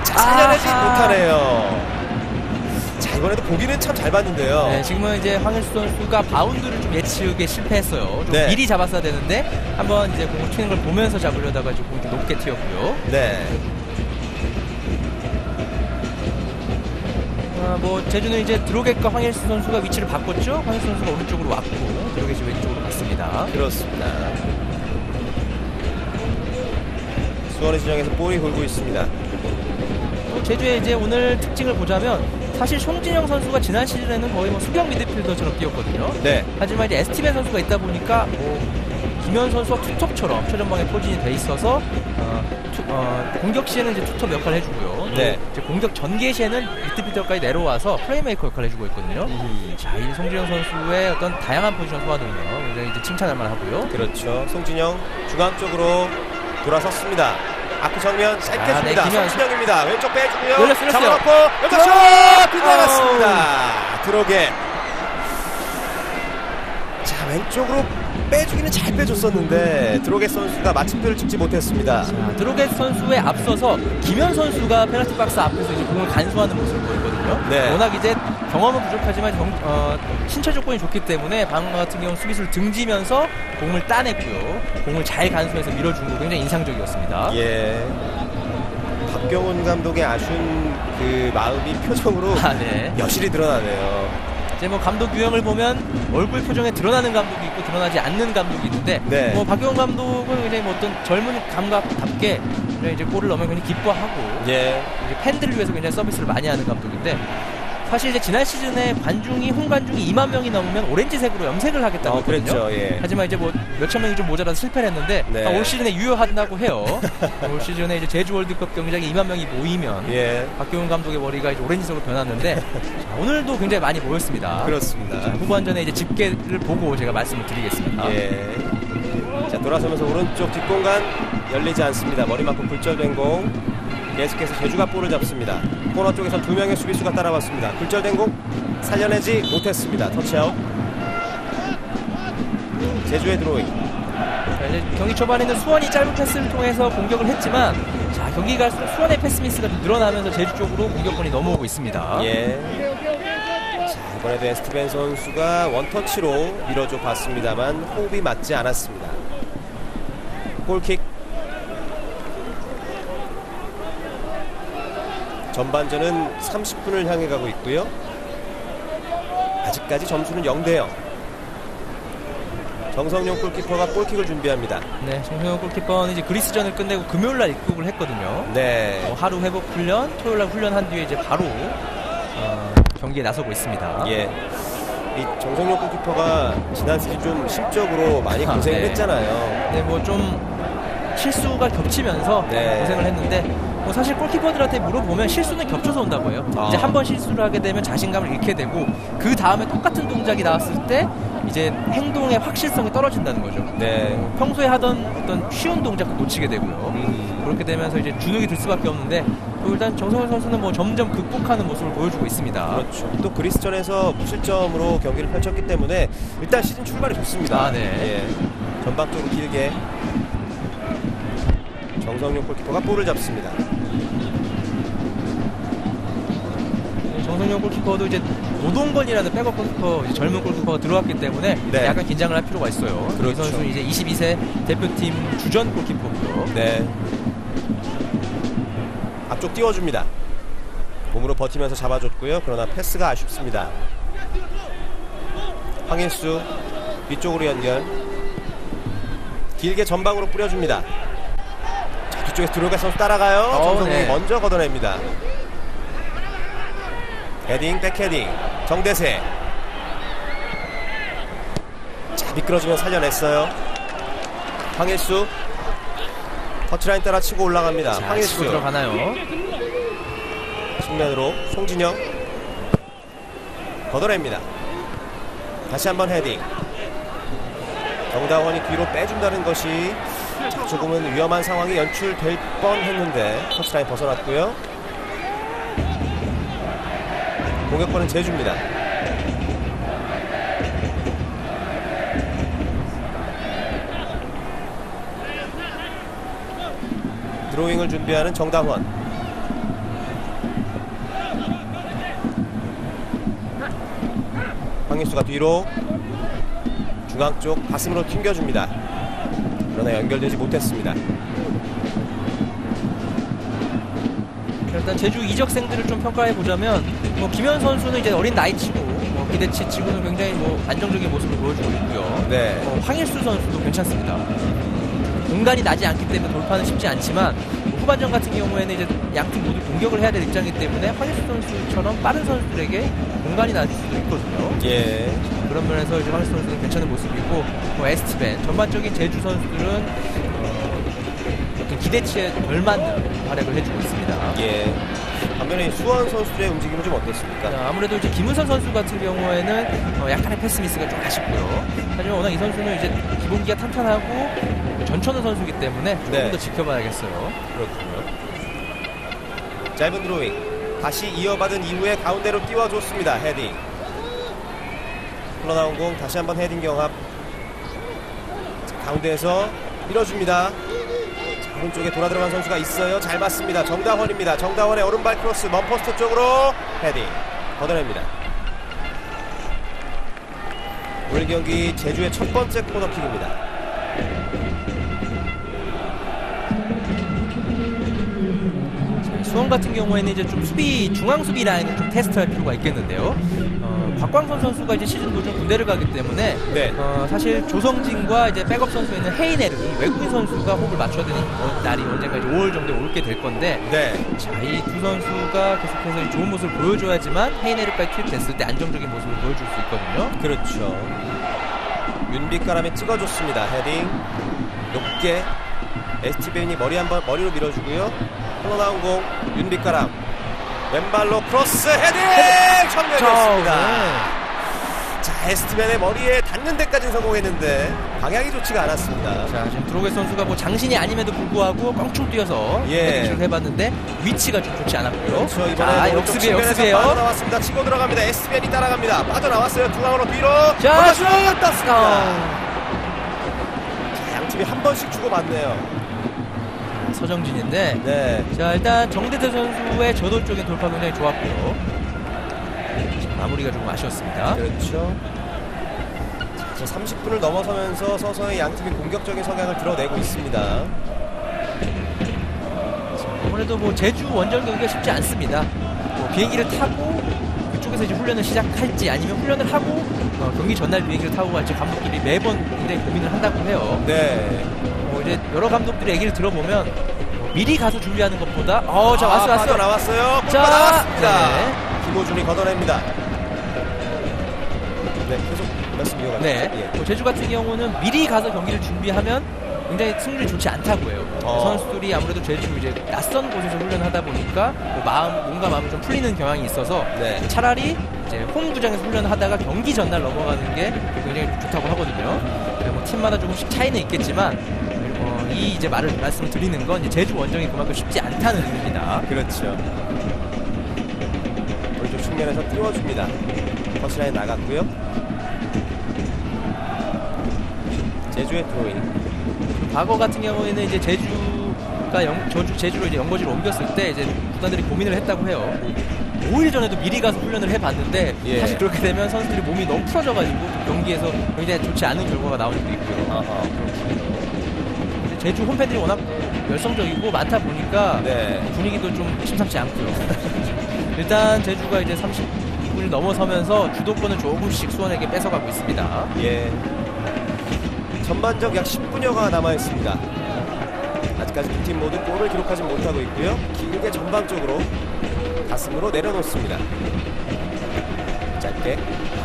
자, 살려내지 못하네요. 자, 이번에도 보기는 참 잘 봤는데요. 네, 지금은 이제 황일수 선수가 바운드를 좀 예측에 실패했어요. 좀 네. 미리 잡았어야 되는데 한번 이제 공을 튀는 걸 보면서 잡으려다가 좀 이렇게 높게 튀었고요. 네. 뭐 제주는 이제 드로겟과 황일수 선수가 위치를 바꿨죠. 황일수 선수가 오른쪽으로 왔고 드로겟이 왼쪽으로 갔습니다. 그렇습니다. 수원의 진영에서 볼이 돌고 있습니다. 제주의 이제 오늘 특징을 보자면 사실 송진영 선수가 지난 시즌에는 거의 뭐 수비형 미드필더처럼 뛰었거든요. 네. 하지만 이제 에스티벤 선수가 있다 보니까 뭐 김현 선수와 투톱처럼 최전방에 포진이 돼 있어서 공격 시에는 이제 투톱 역할을 해주고요. 네. 이제 공격 전개 시에는 미드필더까지 내려와서 플레이메이커 역할을 해주고 있거든요. 자, 이 송진영 선수의 어떤 다양한 포지션 소화도는요, 굉장히 이제 칭찬할 만하고요. 그렇죠. 송진영 중앙 쪽으로 돌아섰습니다. 아크 정면 짧게 아, 줍니다. 네, 김현. 송진영입니다. 왼쪽 빼주고요. 열렸어요. 잡아놓고 왼쪽 슛 빗나갔습니다. 들어오게. 자, 왼쪽으로 빼주기는 잘 빼줬었는데 드로겟 선수가 마침표를 찍지 못했습니다. 자, 드로겟 선수에 앞서서 김현 선수가 페널티 박스 앞에서 이제 공을 간수하는 모습을 보였거든요. 네. 워낙 이제 경험은 부족하지만 신체 조건이 좋기 때문에 방금 같은 경우 수비수를 등지면서 공을 따냈고요. 공을 잘 간수해서 밀어준 거 굉장히 인상적이었습니다. 예. 박경훈 감독의 아쉬운 그 마음이 표정으로 아, 네. 여실히 드러나네요. 이제 뭐 감독 유형을 보면 얼굴 표정에 드러나는 감독이 있고 드러나지 않는 감독이 있는데, 네. 뭐 박경훈 감독은 굉장히 뭐 어떤 젊은 감각답게 이제 골을 넣으면 굉장히 기뻐하고, 예. 이제 팬들을 위해서 굉장히 서비스를 많이 하는 감독인데, 사실 이제 지난 시즌에 홈 관중이 2만 명이 넘으면 오렌지색으로 염색을 하겠다고 했거든요. 그랬죠. 예. 하지만 이제 뭐 몇천 명이 좀 모자라서 실패를 했는데, 네. 올 시즌에 유효하다고 해요. 올 시즌에 이제 제주 월드컵 경기장에 2만 명이 모이면 예. 박경훈 감독의 머리가 이제 오렌지색으로 변했는데, 자, 오늘도 굉장히 많이 모였습니다. 그렇습니다. 후반전에 이제 집계를 보고 제가 말씀을 드리겠습니다. 예. 자, 돌아서면서 오른쪽 뒷공간 열리지 않습니다. 머리 맞고 굴절된 공. 계속해서 제주가 볼을 잡습니다. 코너 쪽에서 두 명의 수비수가 따라왔습니다. 굴절된 공 살려내지 못했습니다. 터치아웃. 제주의 드로잉. 자, 이제 경기 초반에는 수원이 짧은 패스를 통해서 공격을 했지만, 자, 경기 갈수록 수원의 패스 미스가 좀 늘어나면서 제주 쪽으로 공격권이 넘어오고 있습니다. 예. 자, 이번에도 에스티벤 선수가 원터치로 밀어줘 봤습니다만 호흡이 맞지 않았습니다. 골킥. 전반전은 30분을 향해 가고 있고요. 아직까지 점수는 0대0. 정성용 골키퍼가 골킥을 준비합니다. 네, 정성현 골키퍼는 이제 그리스전을 끝내고 금요일날 입국을 했거든요. 네. 하루 회복 훈련, 토요일날 훈련한 뒤에 이제 바로 경기에 나서고 있습니다. 예. 이 정성용 골키퍼가 지난 시즌 좀 심적으로 많이 고생을 네. 했잖아요. 네, 뭐 좀 실수가 겹치면서 네. 고생을 했는데, 뭐 사실 골키퍼들한테 물어보면 실수는 겹쳐서 온다고 해요. 이제 한 번 실수를 하게 되면 자신감을 잃게 되고, 그 다음에 똑같은 동작이 나왔을 때 이제 행동의 확실성이 떨어진다는 거죠. 네. 평소에 하던 어떤 쉬운 동작도 놓치게 되고요. 그렇게 되면서 이제 주눅이 들 수밖에 없는데, 또 일단 정성현 선수는 뭐 점점 극복하는 모습을 보여주고 있습니다. 그렇죠. 또 그리스전에서 무실점으로 경기를 펼쳤기 때문에 일단 시즌 출발이 좋습니다. 아, 네. 예. 전방쪽으로 길게 정성용 골키퍼가 볼을 잡습니다. 정성용 골키퍼도 이제 노동건이라는 백업 골키퍼, 이제 젊은 골키퍼가 들어왔기 때문에 네. 약간 긴장을 할 필요가 있어요. 이 그렇죠. 선수는 이제 22세 대표팀 주전 골키퍼고요. 네. 앞쪽 띄워줍니다. 몸으로 버티면서 잡아줬고요. 그러나 패스가 아쉽습니다. 황일수 위쪽으로 연결. 길게 전방으로 뿌려줍니다. 자, 뒤쪽에 들어가 선수 따라가요. 정성용이 네. 먼저 걷어냅니다. 헤딩, 백헤딩. 정대세. 자, 미끄러지면 살려냈어요. 황일수. 터치라인 따라 치고 올라갑니다. 자, 치고 황일수. 들어가나요? 측면으로 송진영. 걷어냅니다. 다시 한번 헤딩. 정다원이 뒤로 빼준다는 것이 조금은 위험한 상황이 연출될 뻔했는데 터치라인 벗어났고요. 공격권은 제주입니다. 드로잉을 준비하는 정다원. 황희수가 뒤로 중앙 쪽 가슴으로 튕겨줍니다. 그러나 연결되지 못했습니다. 일단 제주 이적생들을 좀 평가해 보자면, 뭐 김현 선수는 이제 어린 나이치고 뭐 기대치 치고는 굉장히 뭐 안정적인 모습을 보여주고 있고요. 네. 황일수 선수도 괜찮습니다. 공간이 나지 않기 때문에 돌파는 쉽지 않지만, 후반전 같은 경우에는 이제 양팀 모두 공격을 해야 될 입장이기 때문에 황일수 선수처럼 빠른 선수들에게 공간이 나줄 수도 있거든요. 예. 그런 면에서 이제 황일수 선수는 괜찮은 모습이고, 뭐 에스티벤 전반적인 제주 선수들은 어떤 기대치에 덜 맞는 활약을 해주고 있습니다. 예. 반면에 수원 선수들의 움직임은 좀 어떻습니까? 아무래도 이제 김은선 선수 같은 경우에는 약간의 패스 미스가 좀 아쉽고요. 하지만 워낙 이 선수는 이제 기본기가 탄탄하고 전천후 선수이기 때문에 조금 네. 더 지켜봐야겠어요. 그렇군요. 짧은 드로잉 다시 이어받은 이후에 가운데로 띄워줬습니다. 헤딩. 흘러나온 공 다시 한번 헤딩 경합. 자, 가운데에서 밀어줍니다. 자, 오른쪽에 돌아 들어간 선수가 있어요. 잘 봤습니다. 정다원입니다. 정다원의 오른발 크로스 먼포스트 쪽으로 헤딩 걷어냅니다. 오늘 경기 제주의 첫 번째 코너킥입니다. 수원 같은 경우에는 이제 좀 중앙 수비 라인을 좀 테스트할 필요가 있겠는데요. 곽광선 선수가 이제 시즌 도중 군대를 가기 때문에 네. 사실 조성진과 이제 백업 선수에 있는 헤이네르 외국인 선수가 호흡을 맞춰야 되는 날이 언젠가 이제 5월 정도에 올게 될 건데, 네. 자, 이 두 선수가 계속해서 좋은 모습을 보여줘야지만 헤이네르까지 투입됐을 때 안정적인 모습을 보여줄 수 있거든요. 그렇죠. 윤빛가람이 찍어줬습니다. 헤딩 높게 에스티벤이 머리로 밀어주고요. 흘러나온 공 윤빛가람 왼발로 크로스 헤딩 청결했습니다. 자, 에스티벤의 머리에 닿는 데까지 성공했는데 방향이 좋지가 않았습니다. 자, 지금 드로게 선수가 뭐 장신이 아님에도 불구하고 껑충 뛰어서 헤딩을 해봤는데 위치가 좀 좋지 않았고요. 그렇죠. 자, 이번에 역습이에요. 빠져나왔습니다. 치고 들어갑니다. 에스티벤이 따라갑니다. 빠져나왔어요. 중앙으로 뒤로. 자, 슛 떴습니다. 자, 양팀이 한 번씩 주고받네요. 서정진인데, 네. 자, 일단 정대태 선수의 저돌적인 돌파 굉장히 좋았고요. 마무리가 조금 아쉬웠습니다. 그렇죠. 자, 30분을 넘어서면서 서서히 양팀이 공격적인 성향을 드러내고 있습니다. 아무래도 뭐 제주 원정 경기가 쉽지 않습니다. 뭐 비행기를 타고 그쪽에서 이제 훈련을 시작할지, 아니면 훈련을 하고 경기 전날 비행기를 타고 갈지 감독들이 매번 굉장히 고민을 한다고 해요. 네. 이제 여러 감독들의 얘기를 들어보면 미리 가서 준비하는 것보다 자, 왔어요. 나왔어요. 자, 나왔습니다. 네. 김호준이 걷어냅니다. 네, 계속 말씀 이어가죠. 네. 예. 제주 같은 경우는 미리 가서 경기를 준비하면 굉장히 승률이 좋지 않다고 해요. 선수들이 아무래도 제주 이제 낯선 곳에서 훈련하다 보니까 몸과 마음이 좀 풀리는 경향이 있어서 네. 차라리 이제 홈구장에서 훈련하다가 경기 전날 넘어가는 게 굉장히 좋다고 하거든요. 뭐 팀마다 조금씩 차이는 있겠지만 이 이제 말씀을 드리는 건 이제 제주 원정이 그만큼 쉽지 않다는 의미입니다. 그렇죠. 오른쪽 측면에서 띄워줍니다. 커시라인 나갔고요. 제주의 드로잉. 과거 같은 경우에는 이제 제주로 이제 연고지로 옮겼을 때 이제 구단들이 고민을 했다고 해요. 5일 전에도 미리 가서 훈련을 해봤는데 사실 그렇게 되면 선수들이 몸이 너무 풀어져가지고 경기에서 굉장히 좋지 않은 결과가 나올 수도 있고요. 제주 홈팬들이 워낙 열성적이고 많다 보니까 분위기도 좀 심상치 않고요. 일단 제주가 이제 30분을 넘어서면서 주도권을 조금씩 수원에게 뺏어가고 있습니다. 예. 전반적 약 10분여가 남아있습니다. 아직까지 두 팀 모두 골을 기록하지 못하고 있고요. 길게 전방쪽으로 가슴으로 내려놓습니다. 짧게.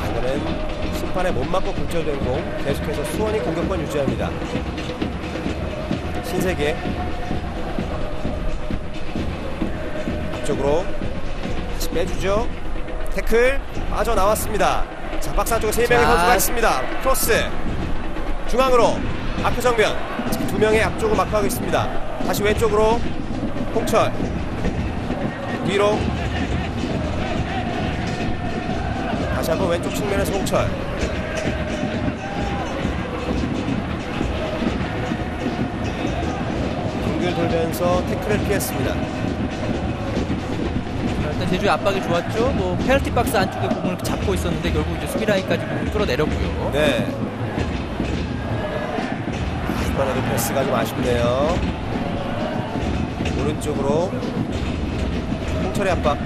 이거는 심판에 못 맞고 굴절된 공. 계속해서 수원이 공격권 유지합니다. 신세계 앞쪽으로 다시 빼주죠. 태클 빠져나왔습니다. 자, 박스 안쪽에 3명의 선수가 있습니다. 크로스 중앙으로 앞에 정면. 자, 2명의 앞쪽을 마크하고 있습니다. 다시 왼쪽으로 홍철 뒤로 다시 한번 왼쪽 측면에서 홍철. 빙글 돌면서 태클을 피했습니다. 일단 제주의 압박이 좋았죠. 뭐 페널티 박스 안쪽에 공을 잡고 있었는데 결국 이제 수비 라인까지 공을 끌어내렸고요. 네. 이번에도 패스가 좀 아쉽네요. 오른쪽으로 홍철의 압박.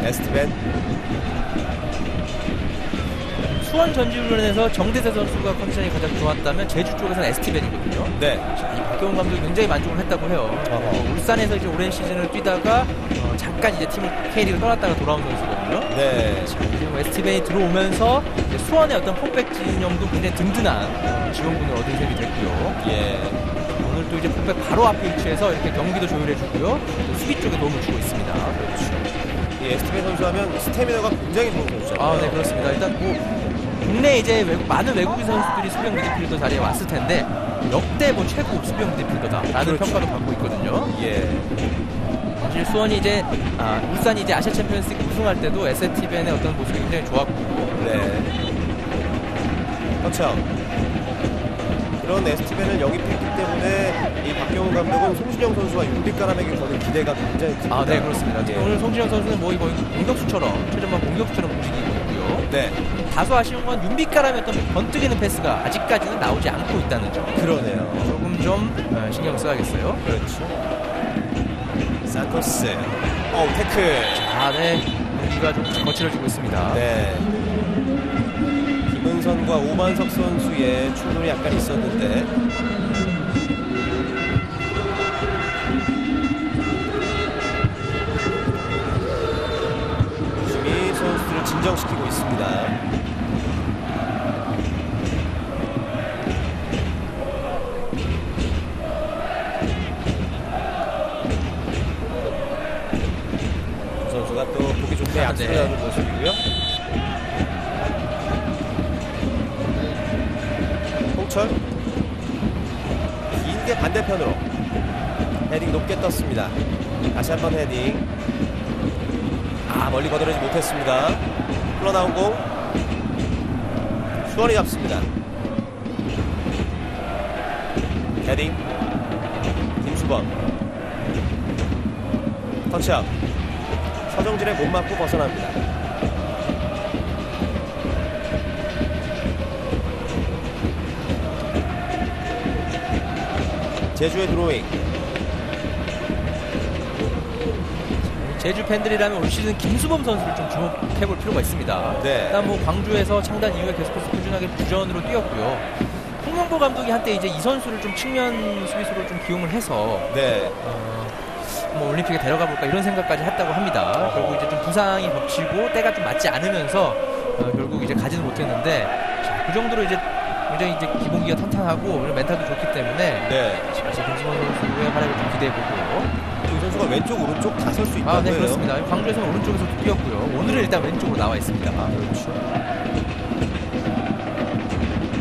에스티벤 수원 전지훈련에서 정대세 선수가 컨디션이 가장 좋았다면 제주 쪽에서는 ST벤이거든요. 네. 이 박경훈 감독이 굉장히 만족을 했다고 해요. 울산에서 이제 오랜 시즌을 뛰다가 잠깐 이제 팀을 K리그 떠났다가 돌아온 선수거든요. 네. 이제 뭐 ST벤이 들어오면서 이제 수원의 어떤 폭백 진영도 굉장히 든든한 지원군을 얻은 셈이 됐고요. 예. 오늘 또 이제 폭백 바로 앞에 위치해서 이렇게 경기도 조율해주고요. 또 수비 쪽에 도움을 주고 있습니다. 그렇죠. 이 에스티벤 선수 하면 스태미너가 굉장히 좋은 선수잖아요. 네, 그렇습니다. 일단 뭐 국내 이제 많은 외국인 선수들이 수비형 미드필더 자리에 왔을 텐데 역대 뭐 최고 수비형 미드필더다라는 그렇죠. 평가도 받고 있거든요. 예. 사실 수원이 이제 울산이 이제 아시아 챔피언스리그 우승할 때도 에스티벤의 어떤 모습이 굉장히 좋았고. 네. 그렇죠. 그런 에스티벤을 영입했기 때문에 이 박경훈 감독은 송진영 선수와 윤빛가람에게 거는 기대가 굉장히 큽니다. 네, 그렇습니다. 예. 오늘 송진영 선수는 거의 공격수처럼 최전방 공격수처럼 움직이고 있고요. 네. 다소 아쉬운 건 윤빛가람의 어떤 번뜩이는 패스가 아직까지는 나오지 않고 있다는 점. 그러네요. 조금 좀 신경 써야겠어요. 그렇죠. 산토스. 태클. 네. 경기가 좀 거칠어지고 있습니다. 네. 김은선과 오만석 선수의 충돌이 약간 있었는데 수비 선수들을 진정시키고 있습니다. 두 선수가 또 보기 좋게 약속을 하는 모습이고요. 홍철 길게 반대편으로 헤딩 높게 떴습니다. 다시 한번 헤딩. 멀리 걷어내지 못했습니다. 흘러나온 공 수원이 잡습니다. 헤딩 김수범 터치아웃. 서정진의 못 맞고 벗어납니다. 제주의 드로잉. 제주 팬들이라면 올 시즌 김수범 선수를 좀 주목해볼 필요가 있습니다. 네. 일단 뭐 광주에서 창단 이후에 계속해서 꾸준하게 주전으로 뛰었고요. 홍명보 감독이 한때 이제 이 선수를 좀 측면 수비수로 좀 기용을 해서 네. 뭐 올림픽에 데려가 볼까 이런 생각까지 했다고 합니다. 결국 이제 좀 부상이 겹치고 때가 좀 맞지 않으면서 결국 이제 가지는 못했는데 그 정도로 이제 굉장히 이제 기본기가 탄탄하고 멘탈도 좋기 때문에 네. 사실 김수범 선수의 활약을 좀 기대해보고. 이 선수가 왼쪽 오른쪽 다 설 수 있다고요? 네, 그렇습니다. 광주에서는 오른쪽에서도 뛰었고요. 오늘은 일단 왼쪽으로 나와 있습니다. 그렇죠.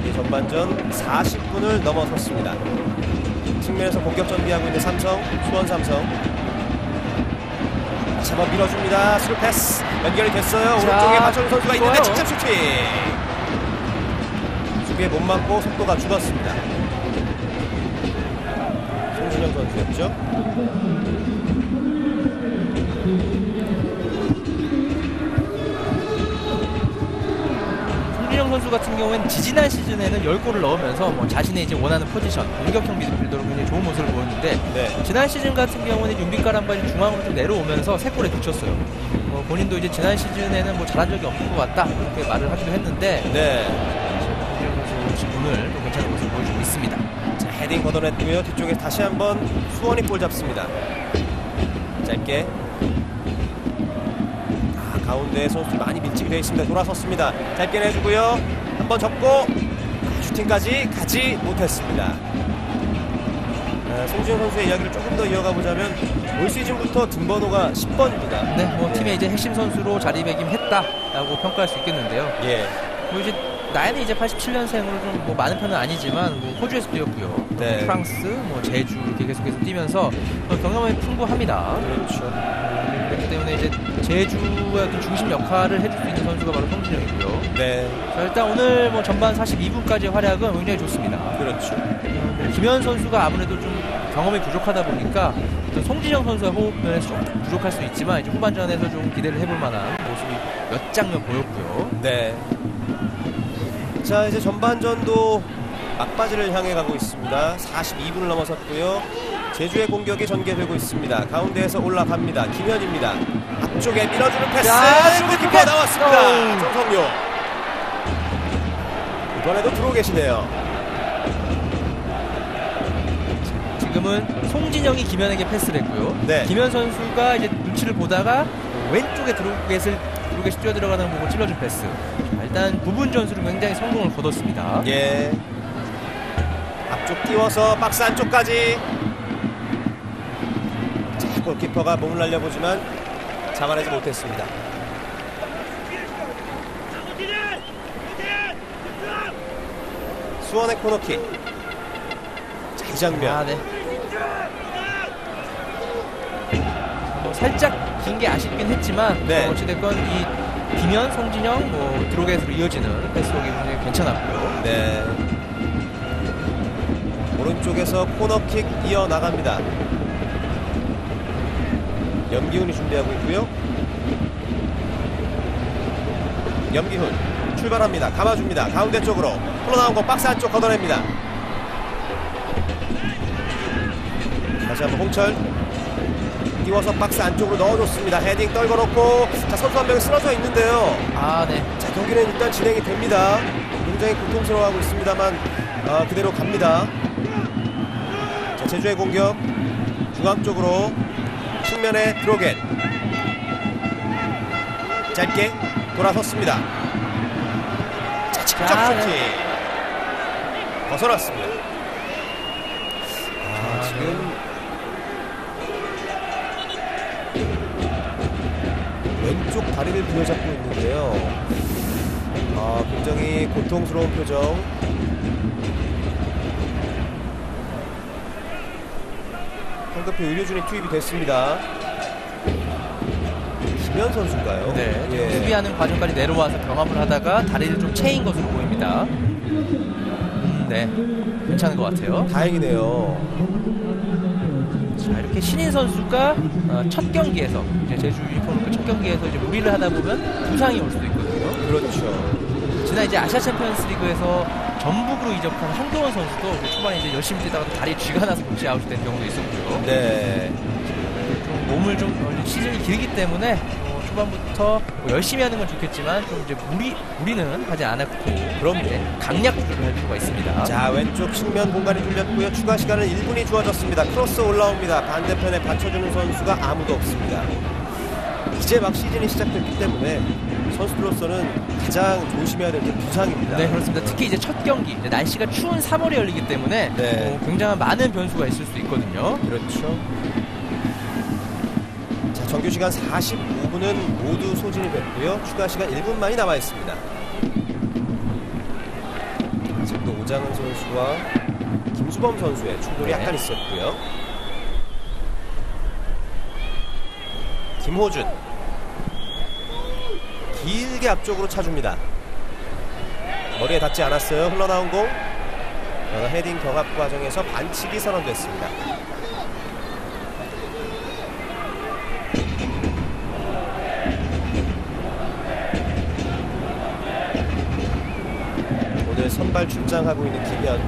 이 전반전 40분을 넘어섰습니다. 측면에서 공격 전개하고 있는 삼성, 수원 삼성. 잡아 밀어줍니다. 스루 패스 연결이 됐어요. 오른쪽에 박철우 선수가 있는데 직접 슈팅. 수비에 못 맞고 속도가 죽었습니다. 송진영 선수였죠. 송진영 선수 같은 경우에는 지지난 시즌에는 10골을 넣으면서 뭐 자신의 이제 원하는 포지션, 공격형 미드필더로 굉장히 좋은 모습을 보였는데 네. 지난 시즌 같은 경우는 윤빛가람발이 중앙으로 좀 내려오면서 3골에 그쳤어요. 본인도 이제 지난 시즌에는 뭐 잘한 적이 없는 것 같다 이렇게 말을 하기도 했는데 네. 송진영 선수 오늘 또 괜찮은 모습을 보여주고 있습니다. 자, 헤딩 걷어냈고요. 뒤쪽에 다시 한번 수원이 볼 잡습니다. 짧게. 가운데 선수들이 많이 밀집이 되어 있습니다. 돌아섰습니다. 짧게 내주고요. 한번 접고 슈팅까지 가지 못했습니다. 송지영 선수의 이야기를 조금 더 이어가 보자면 올 시즌부터 등번호가 10번입니다. 네, 뭐 팀의 이제 핵심 선수로 자리매김했다라고 평가할 수 있겠는데요. 예. 뭐 이제 나이는 이제 87년생으로 좀 뭐 많은 편은 아니지만 뭐 호주에서 뛰었고요. 네. 프랑스, 뭐 제주 이렇게 계속해서 뛰면서 경험이 풍부합니다. 그렇죠. 그렇기 때문에 이제 제주의 어떤 중심 역할을 해줄 수 있는 선수가 바로 송진영이고요. 네. 자, 일단 오늘 뭐 전반 42분까지의 활약은 굉장히 좋습니다. 그렇죠. 김현 선수가 아무래도 좀 경험이 부족하다 보니까 송진영 선수의 호흡 면에서 좀 부족할 수 있지만 이제 후반전에서 좀 기대를 해볼 만한 모습이 몇 장면 보였고요. 네. 자, 이제 전반전도 막바지를 향해 가고 있습니다. 42분을 넘어섰고요. 제주의 공격이 전개되고 있습니다. 가운데에서 올라갑니다. 김현입니다. 앞쪽에 밀어주는 패스. 골키퍼 나왔습니다. 정성료. 이번에도 들어오 계시네요. 지금은 송진영이 김현에게 패스를 했고요. 네. 김현 선수가 이제 눈치를 보다가 왼쪽에 드로겟이 뛰어들어가는 거 보고 찔러준 패스. 자, 일단 부분 전술은 굉장히 성공을 거뒀습니다. 예. 앞쪽 띄워서 박스 안쪽까지. 자, 골키퍼가 몸을 날려보지만 잡아내지 못했습니다. 수원의 코너킥. 자, 이 장면. 아, 네. 살짝 긴 게 아쉽긴 했지만 네. 어찌됐건 이 김현, 송진영, 드로겟으로 이어지는 패스워크 굉장히 괜찮았고요. 네. 오른쪽에서 코너킥 이어나갑니다. 염기훈이 준비하고 있고요. 염기훈 출발합니다. 감아줍니다. 가운데 쪽으로 흘러나온 거 박스 안쪽 걷어냅니다. 다시 한번 홍철 띄워서 박스 안쪽으로 넣어줬습니다. 헤딩 떨궈놓고 자, 선수 한 명이 쓰러져 있는데요. 아, 네. 자, 경기는 일단 진행이 됩니다. 굉장히 고통스러워하고 있습니다만 그대로 갑니다. 자, 제주의 공격 중앙 쪽으로 측면에 드로겟 짧게 돌아섰습니다. 자, 직접 자, 슈팅 벗어났습니다. 지금 왼쪽 다리를 부여잡고 있는데요. 굉장히 고통스러운 표정. 황급히 의료진이 투입이 됐습니다. 김현 선수인가요? 네. 예. 수비하는 과정까지 내려와서 경합을 하다가 다리를 좀 채인 것으로 보입니다. 네. 괜찮은 것 같아요. 다행이네요. 자, 이렇게 신인 선수가 첫 경기에서 이제 제주 유니폼 첫 경기에서 이제 무리를 하다 보면 부상이 올 수도 있거든요. 그렇죠. 지난 이제 아시아 챔피언스 리그에서 전북으로 이적한 한교원 선수도 초반에 이제 열심히 뛰다가 다리에 쥐가 나서 복시 아웃이 된 경우도 있었고요. 네. 좀 몸을 좀 시즌이 길기 때문에 초반부터 열심히 하는 건 좋겠지만 좀 이제 무리는 하지 않았고 그럼 이제 강약 조절을 할 필요가 있습니다. 자, 왼쪽 측면 공간이 뚫렸고요. 추가 시간은 1분이 주어졌습니다. 크로스 올라옵니다. 반대편에 받쳐주는 선수가 아무도 없습니다. 이제 막 시즌이 시작됐기 때문에 선수들로서는 가장 조심해야 될 게 부상입니다. 네, 그렇습니다. 특히 이제 첫 경기 이제 날씨가 추운 3월에 열리기 때문에 네. 굉장한 많은 변수가 있을 수 있거든요. 그렇죠. 자, 정규 시간 45분은 모두 소진이 됐고요. 추가 시간 1분만이 남아 있습니다. 아직도 오장은 선수와 김수범 선수의 충돌이 네. 약간 있었고요. 김호준 길게 앞쪽으로 차줍니다. 머리에 닿지 않았어요. 흘러나온 공. 헤딩 경합 과정에서 반칙이 선언됐습니다. 오늘 선발 출장하고 있는 김현.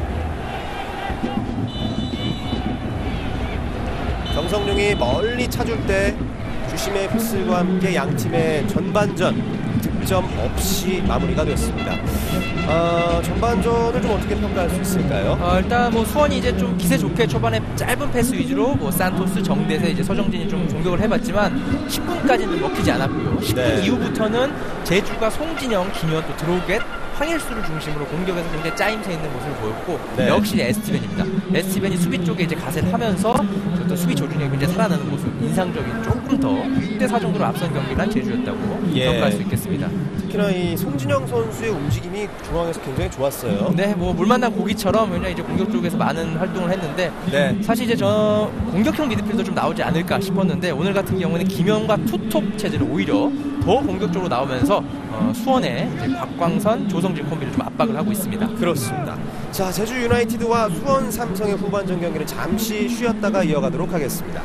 경성룡이 멀리 차줄 때 주심의 휘슬과 함께 양팀의 전반전 득점 없이 마무리가 됐습니다. 전반전을 좀 어떻게 평가할 수 있을까요? 일단 수원이 이제 좀 기세 좋게 초반에 짧은 패스 위주로 산토스, 정대세, 이제 서정진이 좀 공격을 해봤지만 10분까지는 먹히지 않았고요. 10분 네. 이후부터는 제주가 송진영, 김현, 또 드로겟, 황일수를 중심으로 공격에서 굉장히 짜임새 있는 모습을 보였고 네. 역시 에스티벤입니다. 에스티벤이 수비 쪽에 이제 가세를 하면서 어떤 수비 조준력이 굉장히 살아나는 모습, 인상적인 조금 더 6대4 정도로 앞선 경기를 한 제주였다고 예. 평가할 수 있겠습니다. 특히나 이 송진영 선수의 움직임이 중앙에서 굉장히 좋았어요. 네, 물 만난 고기처럼 굉장히 이제 공격 쪽에서 많은 활동을 했는데 네. 사실 이제 저 공격형 미드필더 좀 나오지 않을까 싶었는데 오늘 같은 경우는 김현과 투톱 체제를 오히려 더 공격적으로 나오면서 수원의 이제 곽광선, 조성진 콤비를 좀 압박을 하고 있습니다. 그렇습니다. 자, 제주 유나이티드와 수원 삼성의 후반전 경기를 잠시 쉬었다가 이어가도록 하겠습니다.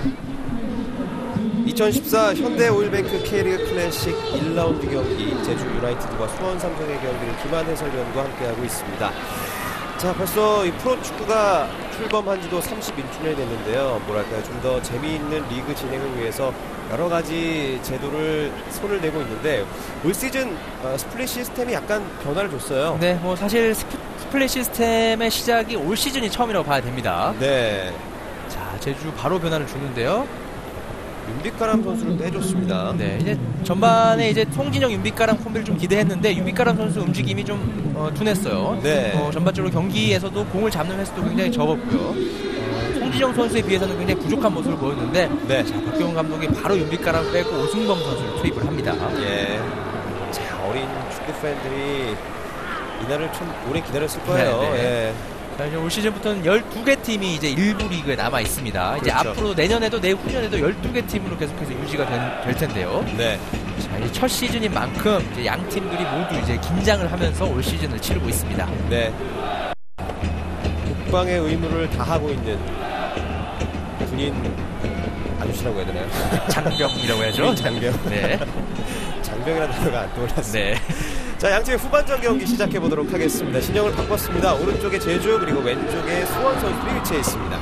2014 현대 오일뱅크 K리그 클래식 1라운드 경기 제주 유나이티드와 수원 삼성의 경기를 김한 해설위원과 함께하고 있습니다. 자, 벌써 이 프로축구가 출범한 지도 31주년이 됐는데요. 뭐랄까요, 좀 더 재미있는 리그 진행을 위해서 여러 가지 제도를 손을 대고 있는데 올 시즌 스플릿 시스템이 약간 변화를 줬어요. 네, 뭐 사실 스플릿 시스템의 시작이 올 시즌이 처음이라고 봐야 됩니다. 네. 자, 제주 바로 변화를 주는데요. 윤빛가람 선수를 빼줬습니다. 네, 이제 전반에 이제 송진영 윤빛가람 콤비를 좀 기대했는데 윤빛가람 선수 움직임이 좀 둔했어요. 네. 전반적으로 경기에서도 공을 잡는 횟수도 굉장히 적었고요. 송진영 선수에 비해서는 굉장히 부족한 모습을 보였는데 네. 자, 박경훈 감독이 바로 윤빛가람 빼고 오승범 선수를 투입을 합니다. 예. 자, 어린 축구 팬들이 이날을 좀 오래 기다렸을 거예요. 네, 네. 예. 자, 이제 올 시즌부터는 12개 팀이 이제 일부 리그에 남아 있습니다. 이제 그렇죠. 앞으로 내년에도 내후년에도 12개 팀으로 계속해서 유지가 될 텐데요. 네. 자, 이제 첫 시즌인 만큼 이제 양 팀들이 모두 이제 긴장을 하면서 올 시즌을 치르고 있습니다. 네. 국방의 의무를 다하고 있는 군인 아저씨라고 해야 되나요? 장병이라고 해야죠. 군인 장병. 네. 장병이라는 단어가 안 떠올랐습니다. 네. 자, 양팀의 후반전 경기 시작해 보도록 하겠습니다. 신형을 바꿨습니다. 오른쪽에 제주 그리고 왼쪽에 수원 선수들이 위치해 있습니다.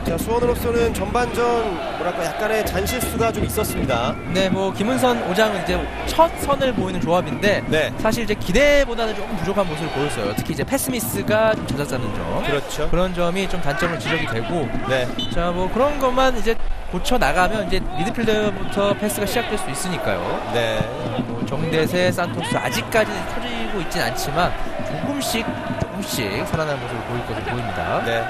자, 수원으로서는 전반전 뭐랄까 약간의 잔실수가 좀 있었습니다. 네, 뭐 김은선 오장은 이제 첫 선을 보이는 조합인데 네. 사실 이제 기대보다는 조금 부족한 모습을 보였어요. 특히 이제 패스미스가 좀 잦았다는 점. 그렇죠. 그런 점이 좀 단점으로 지적이 되고 네. 자, 뭐 그런 것만 이제 고쳐 나가면 이제 미드필더부터 패스가 시작될 수 있으니까요. 네. 뭐 정대세, 산토스 아직까지는 터지고 있진 않지만 조금씩 살아나는 모습을 보일 것으로 보입니다. 네.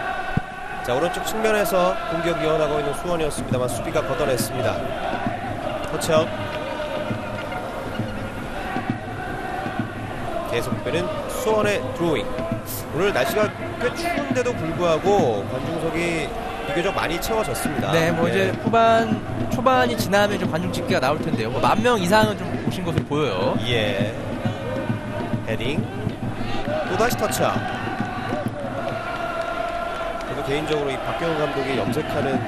자, 오른쪽 측면에서 공격 이어나가고 있는 수원이었습니다만 수비가 걷어냈습니다. 허채영 계속 빼는 수원의 드로잉. 오늘 날씨가 꽤 추운데도 불구하고 관중석이 비교적 많이 채워졌습니다. 네, 뭐 이제 초반이 지나면 이제 관중 집계가 나올 텐데요. 뭐 10,000명 이상은 좀 오신 것으로 보여요. 예. 헤딩. 또다시 터치아웃. 저도 개인적으로 이 박경훈 감독이 염색하는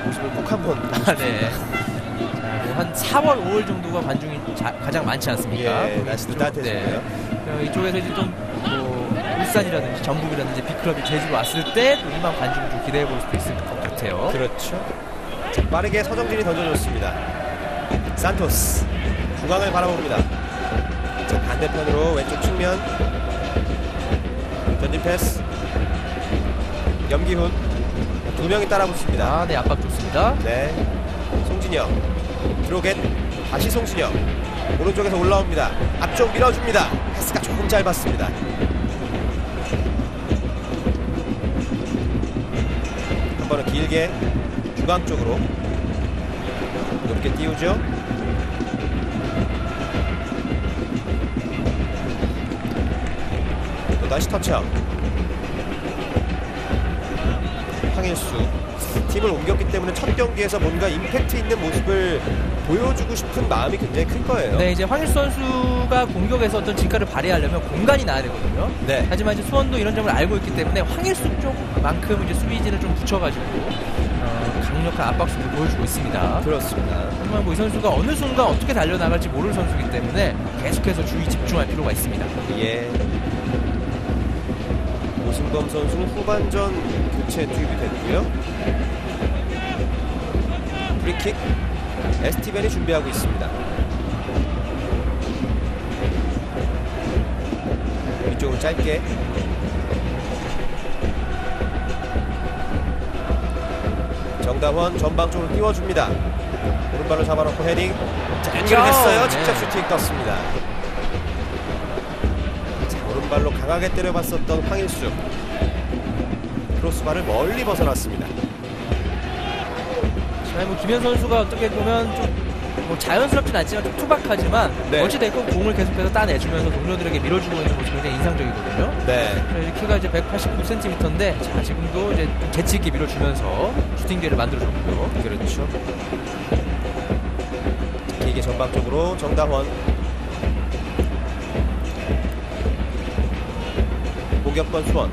모습을 꼭 한번 네. 자, 한 4월, 5월 정도가 관중이 가장 많지 않습니까? 예, 날씨도 따뜻해졌고요. 네. 이쪽에서 이제 좀 울산이라든지 전북이라든지 빅클럽이 제주로 왔을 때 또 일반 관중을 좀 기대해 볼 수도 있을 것 같아요. 그렇죠. 자, 빠르게 서정진이 던져줬습니다. 산토스 중앙을 바라봅니다. 자, 반대편으로 왼쪽 측면 전진 패스. 염기훈 두 명이 따라붙습니다. 아, 네, 압박 좋습니다. 네, 송진영 드로겟 다시 송진영 오른쪽에서 올라옵니다. 앞쪽 밀어줍니다. 패스가 조금 짧았습니다. 한 번은 길게 중앙 쪽으로 높게 띄우죠. 또 다시 터치아웃. 황일수 팀을 옮겼기 때문에 첫 경기에서 뭔가 임팩트 있는 모습을 보여주고 싶은 마음이 굉장히 클 거예요. 네, 이제 황일수 선수가 공격에서 어떤 진가를 발휘하려면 공간이 나야 되거든요. 네. 하지만 이제 수원도 이런 점을 알고 있기 때문에 황일수 쪽만큼 이제 수비진을 좀 붙여가지고 강력한 압박 수비를 보여주고 있습니다. 그렇습니다. 정말 뭐 이 선수가 어느 순간 어떻게 달려나갈지 모를 선수이기 때문에 계속해서 주의 집중할 필요가 있습니다. 예. 오승범 선수는 후반전 교체 투입이 됐고요. 프리킥 에스티벤이 준비하고 있습니다. 이쪽으로 짧게 정다원 전방 쪽으로 띄워줍니다. 오른발로 잡아놓고 헤딩. 자, 연결했어요. 네. 직접 슈팅 떴습니다. 자, 오른발로 강하게 때려봤었던 황일수. 크로스바를 멀리 벗어났습니다. 자, 뭐 김현 선수가 어떻게 보면 좀 뭐 자연스럽진 않지만 좀 투박하지만 네. 어찌됐건 공을 계속해서 따내주면서 동료들에게 밀어주고 있는 모습이 굉장히 인상적이거든요. 네. 키가 이제 189cm인데 자, 지금도 이제 좀 재치 있게 밀어주면서 슈팅 기회를 만들어줬고요. 그렇죠. 길게 전방 쪽으로 정다원. 공격권 수원.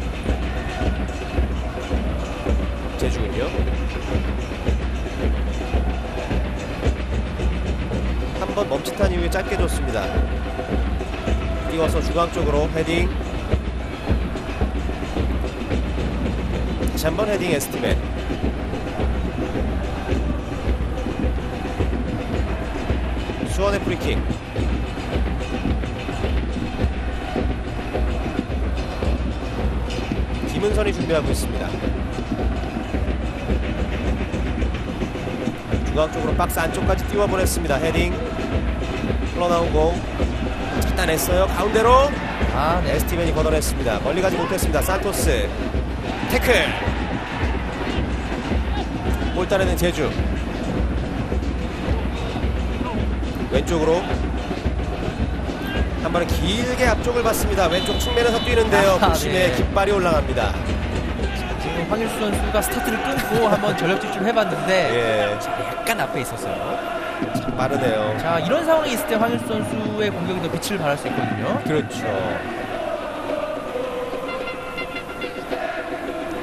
제주군요. 한 번 멈칫한 이후에 짧게 줬습니다. 띄워서 중앙 쪽으로 헤딩. 다시 한번 헤딩 에스티맨. 수원의 프리킥. 김은선이 준비하고 있습니다. 중앙 쪽으로 박스 안쪽까지 띄워보냈습니다. 헤딩 흘러나온 공 차단했어요. 가운데로 네. 에스티벤이 걷어냈습니다. 멀리 가지 못했습니다. 산토스 태클. 볼 따내는 제주. 왼쪽으로 한 번에 길게 앞쪽을 봤습니다. 왼쪽 측면에서 뛰는데요. 부심에 네. 깃발이 올라갑니다. 지금 황일수 선수가 스타트를 끊고 한번 전력 질주를 해봤는데 예, 약간 앞에 있었어요. 참 빠르네요. 자, 이런 상황이 있을 때 황일수 선수의 공격이 더 빛을 발할 수 있거든요. 그렇죠.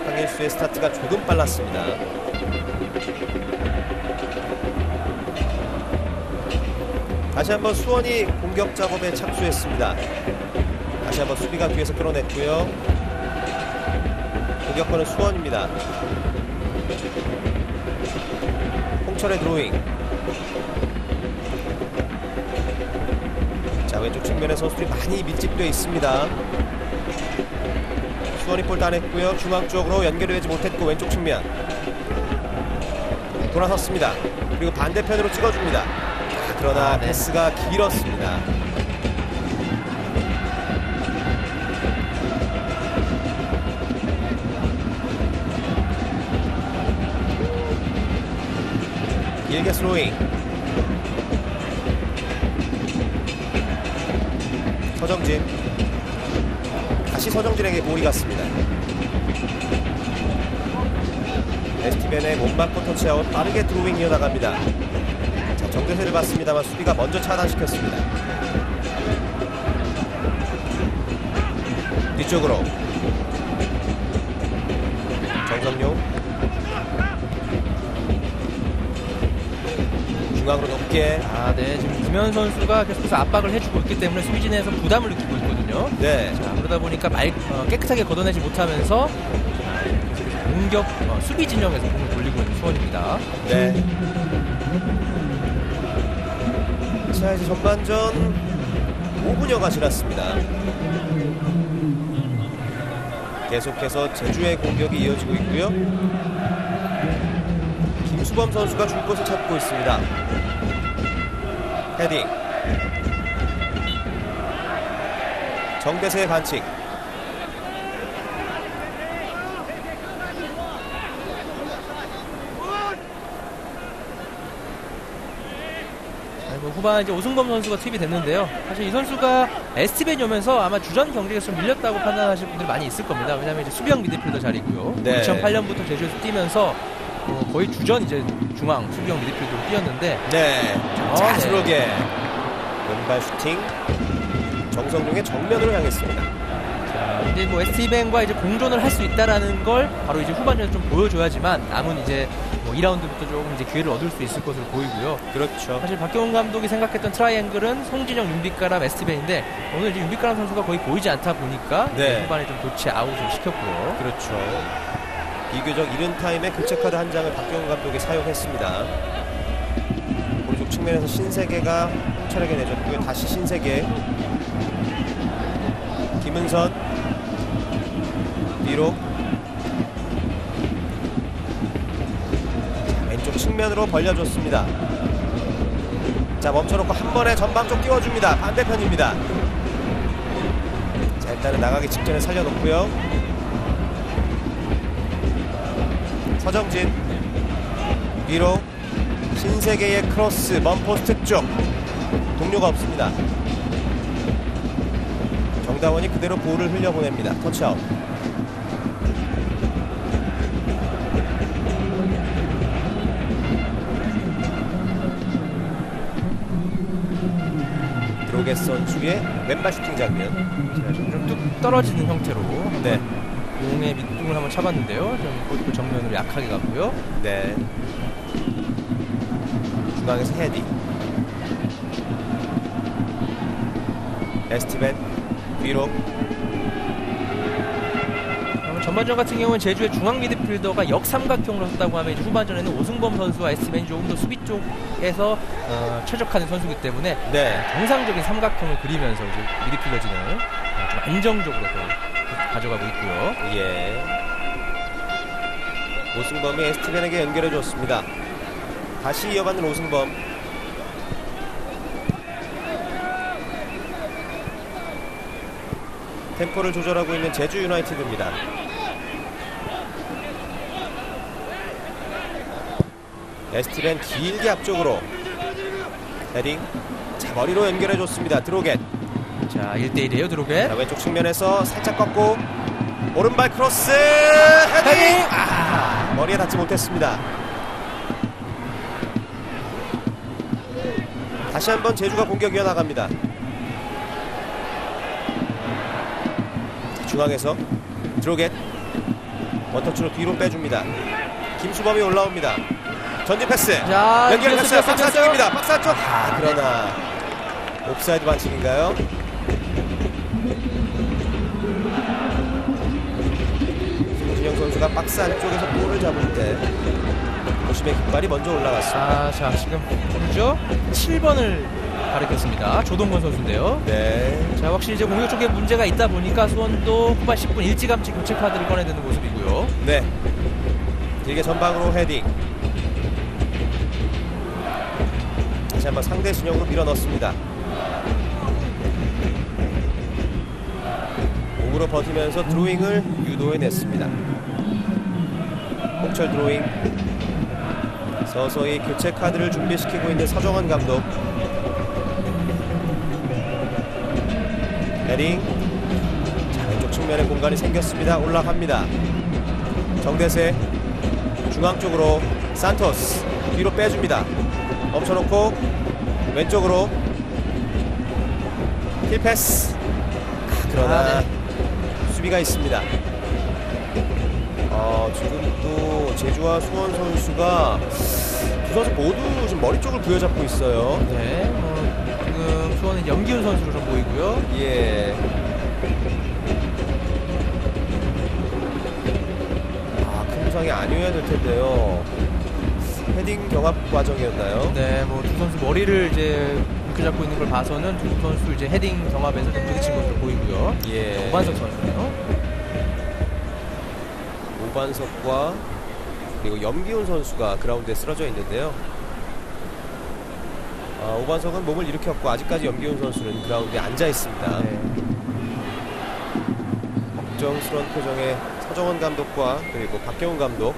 황일수의 스타트가 조금 빨랐습니다. 다시 한번 수원이 공격 작업에 착수했습니다. 다시 한번 수비가 뒤에서 끌어냈고요. 공격권은 수원입니다. 홍철의 드로잉. 자, 왼쪽 측면에 선수들이 많이 밀집되어 있습니다. 수원이 볼 따냈고요. 중앙 쪽으로 연결되지 못했고 왼쪽 측면 돌아섰습니다. 그리고 반대편으로 찍어줍니다. 그러나 네. 패스가 길었습니다. 길게 스로잉. 서정진. 다시 서정진에게 볼이 갔습니다. 에스티벤의 못 맞고 터치아웃. 빠르게 드로잉 이어나갑니다. 자, 정대세를 봤습니다만 수비가 먼저 차단시켰습니다. 뒤쪽으로 정성용. 중앙으로 높게. 네. 지금 김현 선수가 계속해서 압박을 해주고 있기 때문에 수비진에서 부담을 느끼고 있거든요. 네. 자, 그러다 보니까 깨끗하게 걷어내지 못하면서 공격 수비 진영에서 공을 돌리고 있는 수원입니다. 네. 자, 이제 전반전 5분여가 지났습니다. 계속해서 제주의 공격이 이어지고 있고요. 김수범 선수가 줄 곳을 찾고 있습니다. 헤딩. 정대세의 반칙. 후반 이제 오승범 선수가 투입이 됐는데요. 사실 이 선수가 에스티벤이 오면서 아마 주전 경기에서 좀 밀렸다고 판단하실 분들이 많이 있을 겁니다. 왜냐하면 이제 수비형 미드필더 자리고요. 네. 2008년부터 제주에서 뛰면서 거의 주전 이제 중앙 수비형 미드필더로 뛰었는데 네. 네. 자스로게 왼발 슈팅. 정성용의 정면으로 향했습니다. 이제 뭐 에스티벤과 이제 공존을 할 수 있다라는 걸 바로 이제 후반전에 좀 보여줘야지만 남은 이제 뭐 2라운드부터 조금 이제 기회를 얻을 수 있을 것으로 보이고요. 그렇죠. 사실 박경훈 감독이 생각했던 트라이앵글은 송진영, 윤빛가람, 에스티벤인데 오늘 이제 윤빛가람 선수가 거의 보이지 않다 보니까 네. 후반에 좀 교체 아웃을 시켰고요. 그렇죠. 비교적 이른 타임에 교체 카드 한 장을 박경훈 감독이 사용했습니다. 오른쪽 측면에서 신세계가 홍철에게 내줬고요. 다시 신세계. 김은선 뒤로 왼쪽 측면으로 벌려줬습니다. 자, 멈춰놓고 한 번에 전방 쪽 띄워줍니다. 반대편입니다. 자, 일단은 나가기 직전에 살려놓고요. 서정진 위로 신세계의 크로스 먼 포스트 쪽 동료가 없습니다. 정다원이 그대로 볼을 흘려보냅니다. 터치아웃. 드로게스 선수의 왼발 슈팅 장면. 좀 뚝 떨어지는 형태로 네. 공의 밑둥을 한번 쳐봤는데요. 좀 골프 정면으로 약하게 갔고요. 네. 중앙에서 헤딩. 에스티벤 위로. 전반전 같은 경우는 제주의 중앙 미드필더가 역삼각형으로 섰다고 하면 이제 후반전에는 오승범 선수와 STBN이 조금 더 수비 쪽에서 최적화된 선수이기 때문에 네. 정상적인 삼각형을 그리면서 이제 미드필더진을 좀 안정적으로 또 가져가고 있고요. 예. 오승범이 에스티벤에게 연결해 줬습니다. 다시 이어받는 오승범. 템포를 조절하고 있는 제주 유나이티드입니다. 에스티벤 길게 앞쪽으로 헤딩. 자, 머리로 연결해 줬습니다. 드로겟. 자, 1대1이에요, 드로겟. 자, 왼쪽 측면에서 살짝 꺾고 오른발 크로스 헤딩. 머리에 닿지 못했습니다. 다시 한번 제주가 공격 이어나갑니다. 중앙에서 드로겟 원터치로 뒤로 빼줍니다. 김수범이 올라옵니다. 전진 패스. 자, 연결했어요. 박스 이겼어요. 안쪽입니다. 박스 안쪽. 그러나 옵사이드 반칙인가요? 김진영 선수가 박스 안쪽에서 볼을 잡을 때 오심의 깃발이 먼저 올라갔습니다. 자, 지금 누구죠? 7번을 가리켰습니다. 조동건 선수인데요. 네. 자, 확실히 이제 공격 쪽에 문제가 있다 보니까 수원도 후반 10분 일찌감치 교체 카드를 꺼내드는 모습이고요. 네. 길게 전방으로 헤딩. 다시 한번 상대 진영으로 밀어넣습니다. 몸으로 버티면서 드로잉을 유도해냈습니다. 홍철 드로잉. 서서히 교체 카드를 준비시키고 있는 서정원 감독. 헤딩. 자, 왼쪽 측면에 공간이 생겼습니다. 올라갑니다. 정대세 중앙 쪽으로 산토스 뒤로 빼줍니다. 멈춰놓고 왼쪽으로 힐패스. 그러나 수비가 있습니다. 지금도 제주와 수원 선수가 두 선수 모두 지금 머리 쪽을 부여잡고 있어요. 네, 지금 수원은 염기훈 선수로 좀 보이고요. 예. 큰 부상이 아니어야 될 텐데요. 헤딩 경합 과정이었나요? 네, 두 선수 머리를 이제 잡고 있는 걸 봐서는 두 선수 이제 헤딩 경합에서 좀 부딪힌 것으로 보이고요. 예. 오반석 선수네요. 오반석과 그리고 염기훈 선수가 그라운드에 쓰러져 있는데요. 오반석은 몸을 일으켰고 아직까지 염기훈 선수는 그라운드에 앉아 있습니다. 네. 걱정스러운 표정의 서정원 감독과 그리고 박경훈 감독.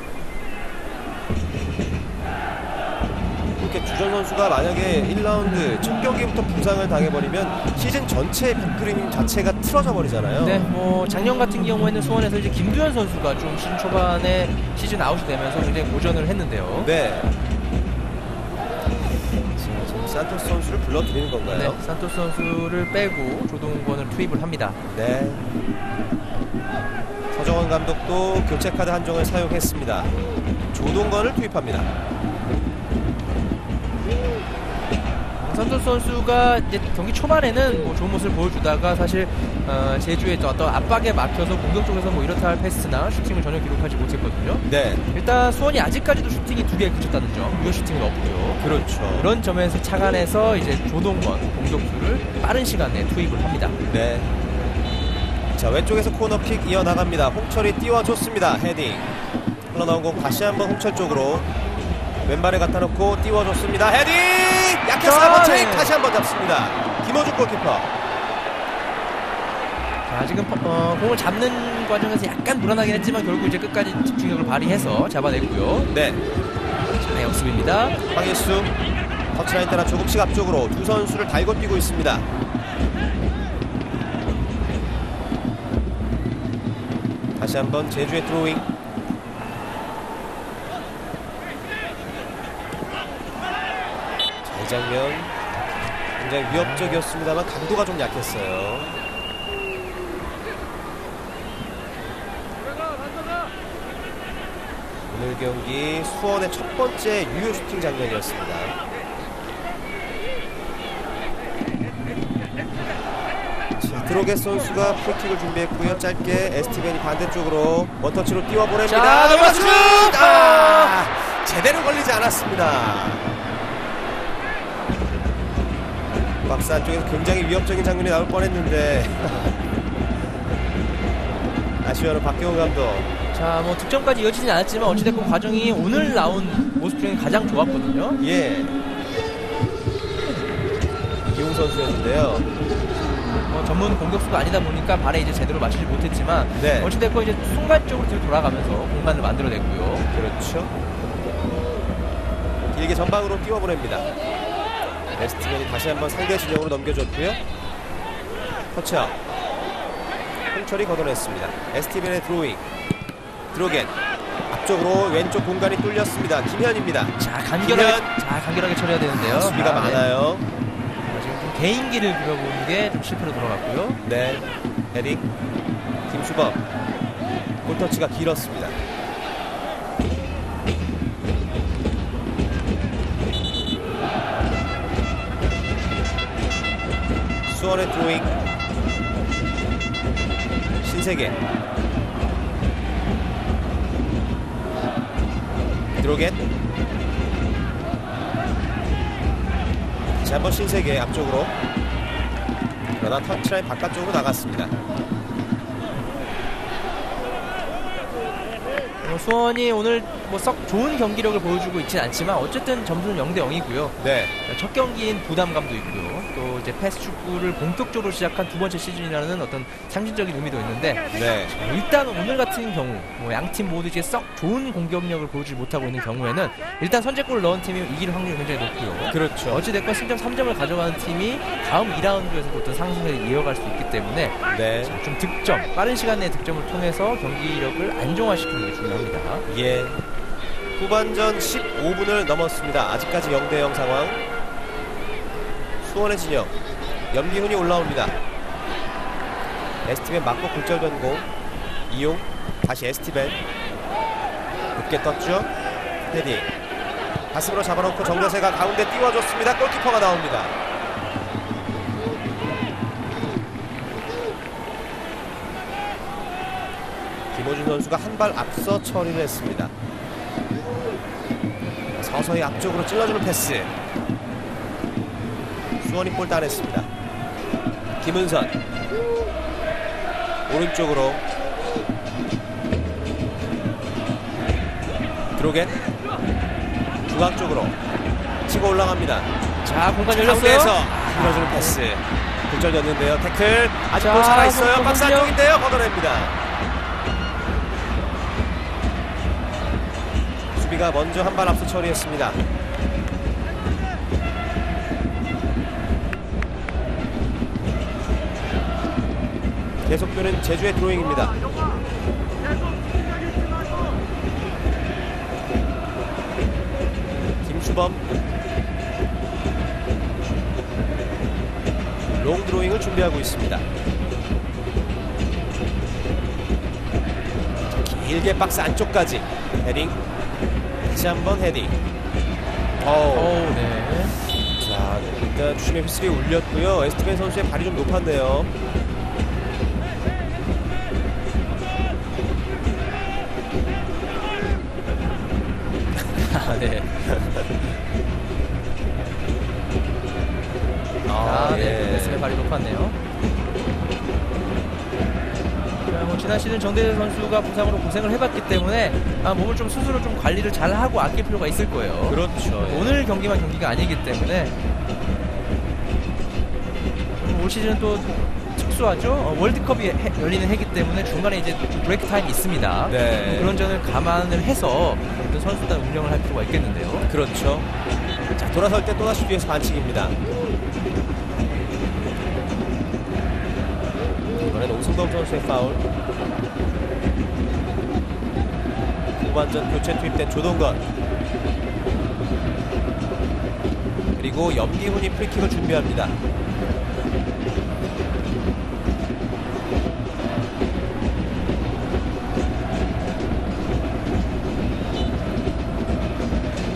이렇게 주전 선수가 만약에 1라운드 첫 경기부터 부상을 당해버리면 시즌 전체의 빅그림 자체가 틀어져 버리잖아요. 네, 작년 같은 경우에는 수원에서 이제 김두현 선수가 좀 시즌 초반에 시즌 아웃이 되면서 굉장히 고전을 했는데요. 네. 지금 산토스 선수를 불러드리는 건가요? 네, 산토스 선수를 빼고 조동건을 투입을 합니다. 네. 서정원 감독도 교체 카드 한 장을 사용했습니다. 조동건을 투입합니다. 산토스 선수가 이제 경기 초반에는 좋은 모습을 보여주다가 사실 제주의 어떤 압박에 막혀서 공격 쪽에서 이렇다 할 패스나 슈팅을 전혀 기록하지 못했거든요. 네. 일단 수원이 아직까지도 슈팅이 2개에 그쳤다는 점, 무효 슈팅은 없고요. 그렇죠. 그런 점에서 착안해서 이제 조동건 공격수를 빠른 시간 내에 투입을 합니다. 네. 자, 왼쪽에서 코너킥 이어나갑니다. 홍철이 띄워줬습니다. 헤딩. 흘러나온 공 다시 한번 홍철 쪽으로 왼발에 갖다 놓고 띄워줬습니다. 헤딩! 약했어요. 버체익 네. 다시 한번 잡습니다. 김호중 골키퍼. 자, 지금 공을 잡는 과정에서 약간 불안하긴 했지만 결국 이제 끝까지 집중력을 발휘해서 잡아냈고요. 네. 자, 역습입니다. 황일수 터치라인 따라 조금씩 앞쪽으로 두 선수를 달고 뛰고 있습니다. 다시 한번 제주의 드로잉. 자, 이 장면 굉장히 위협적이었습니다만 강도가 좀 약했어요. 오늘 경기 수원의 첫 번째 유효 슈팅 장면이었습니다. 자, 드로겟 선수가 프리킥을 준비했고요. 짧게 에스티벤이 반대쪽으로 원터치로 띄워보냅니다. 자, 넘어슛! 제대로 걸리지 않았습니다. 박스 안쪽에서 굉장히 위협적인 장면이 나올 뻔했는데 아쉬워하는 박경호 감독. 자, 뭐 득점까지 이어지진 않았지만 어찌됐건 과정이 오늘 나온 모습 중에 가장 좋았거든요. 예. 기웅 선수였는데요. 전문 공격수가 아니다 보니까 발에 이제 제대로 맞추지 못했지만 네. 어찌됐건 이제 순간적으로 뒤로 돌아가면서 공간을 만들어냈고요. 그렇죠. 길게 전방으로 띄워보냅니다. 에스티벤이 다시 한번 상대 진영으로 넘겨줬고요. 터치아웃. 홍철이 걷어냈습니다. 에스티벤의 드로잉. 드로겟 앞쪽으로 왼쪽 공간이 뚫렸습니다. 김현입니다. 자, 간결하게 처리해야 되는데요. 수비가 많아요. 지금 좀 개인기를 부려보는 게 좀 실패로 돌아갔고요. 네, 헤딩. 김수범. 골터치가 길었습니다. 수원의 드로잉. 신세계. 드로겟. 다시 한번 신세계 앞쪽으로. 그러나 터치라인 바깥쪽으로 나갔습니다. 수원이 오늘 뭐 썩 좋은 경기력을 보여주고 있진 않지만 어쨌든 점수는 0대 0이고요. 네. 첫 경기인 부담감도 있고요. 또 이제 패스 축구를 본격적으로 시작한 두 번째 시즌이라는 어떤 상징적인 의미도 있는데 네. 일단 오늘 같은 경우 뭐 양팀 모두 이제 썩 좋은 공격력을 보여주지 못하고 있는 경우에는 일단 선제골을 넣은 팀이 이길 확률이 굉장히 높고요. 그렇죠. 어찌됐건 승점 3점을 가져가는 팀이 다음 2라운드에서 어떤 상승을 이어갈 수 있기 때문에 네. 좀 득점, 빠른 시간 내에 득점을 통해서 경기력을 안정화시키는 게 중요합니다. 예. 후반전 15분을 넘었습니다. 아직까지 0대 0 상황. 수원의 진영. 염기훈이 올라옵니다. 에스티벤 맞고 굴절 변공. 이용. 다시 에스티벤. 높게 떴죠. 헤딩. 가슴으로 잡아놓고 정대세가 가운데 띄워줬습니다. 골키퍼가 나옵니다. 김호준 선수가 한 발 앞서 처리를 했습니다. 서서히 앞쪽으로 찔러주는 패스. 수원이 볼 따냈습니다. 김은선 오른쪽으로 드로겟 중앙 쪽으로 치고 올라갑니다. 자, 공간 열렸어요. 가운데에서 밀어주는 패스. 굴절졌는데요. 태클 아직도 자, 살아있어요. 박스 공격. 안쪽인데요. 걷어냅니다. 수비가 먼저 한 발 앞서 처리했습니다. 계속되는 제주의 드로잉입니다. 김수범 롱 드로잉을 준비하고 있습니다. 길게 박스 안쪽까지 헤딩. 다시 한번 헤딩. 네. 자, 일단 주심의 휘슬이 울렸고요. 에스티벤 선수의 발이 좀 높았네요. 네. 예. 에스티벤 발이 높았네요. 뭐 지난 시즌 정대세 선수가 부상으로 고생을 해봤기 때문에 몸을 좀 스스로 좀 관리를 잘 하고 아낄 필요가 있을 거예요. 그렇죠. 오늘 경기만 경기가 아니기 때문에 올 시즌은 또 특수하죠. 월드컵이 열리는 해기 때문에 중간에 이제 브레이크 타임이 있습니다. 네. 그런 점을 감안을 해서 어떤 선수단 운영을 할 필요가 있겠는데요. 그렇죠. 자, 돌아설 때 또다시 뒤에서 반칙입니다. 이번엔 오승범 선수의 파울. 후반전 교체 투입된 조동건. 그리고 염기훈이 프리킥을 준비합니다.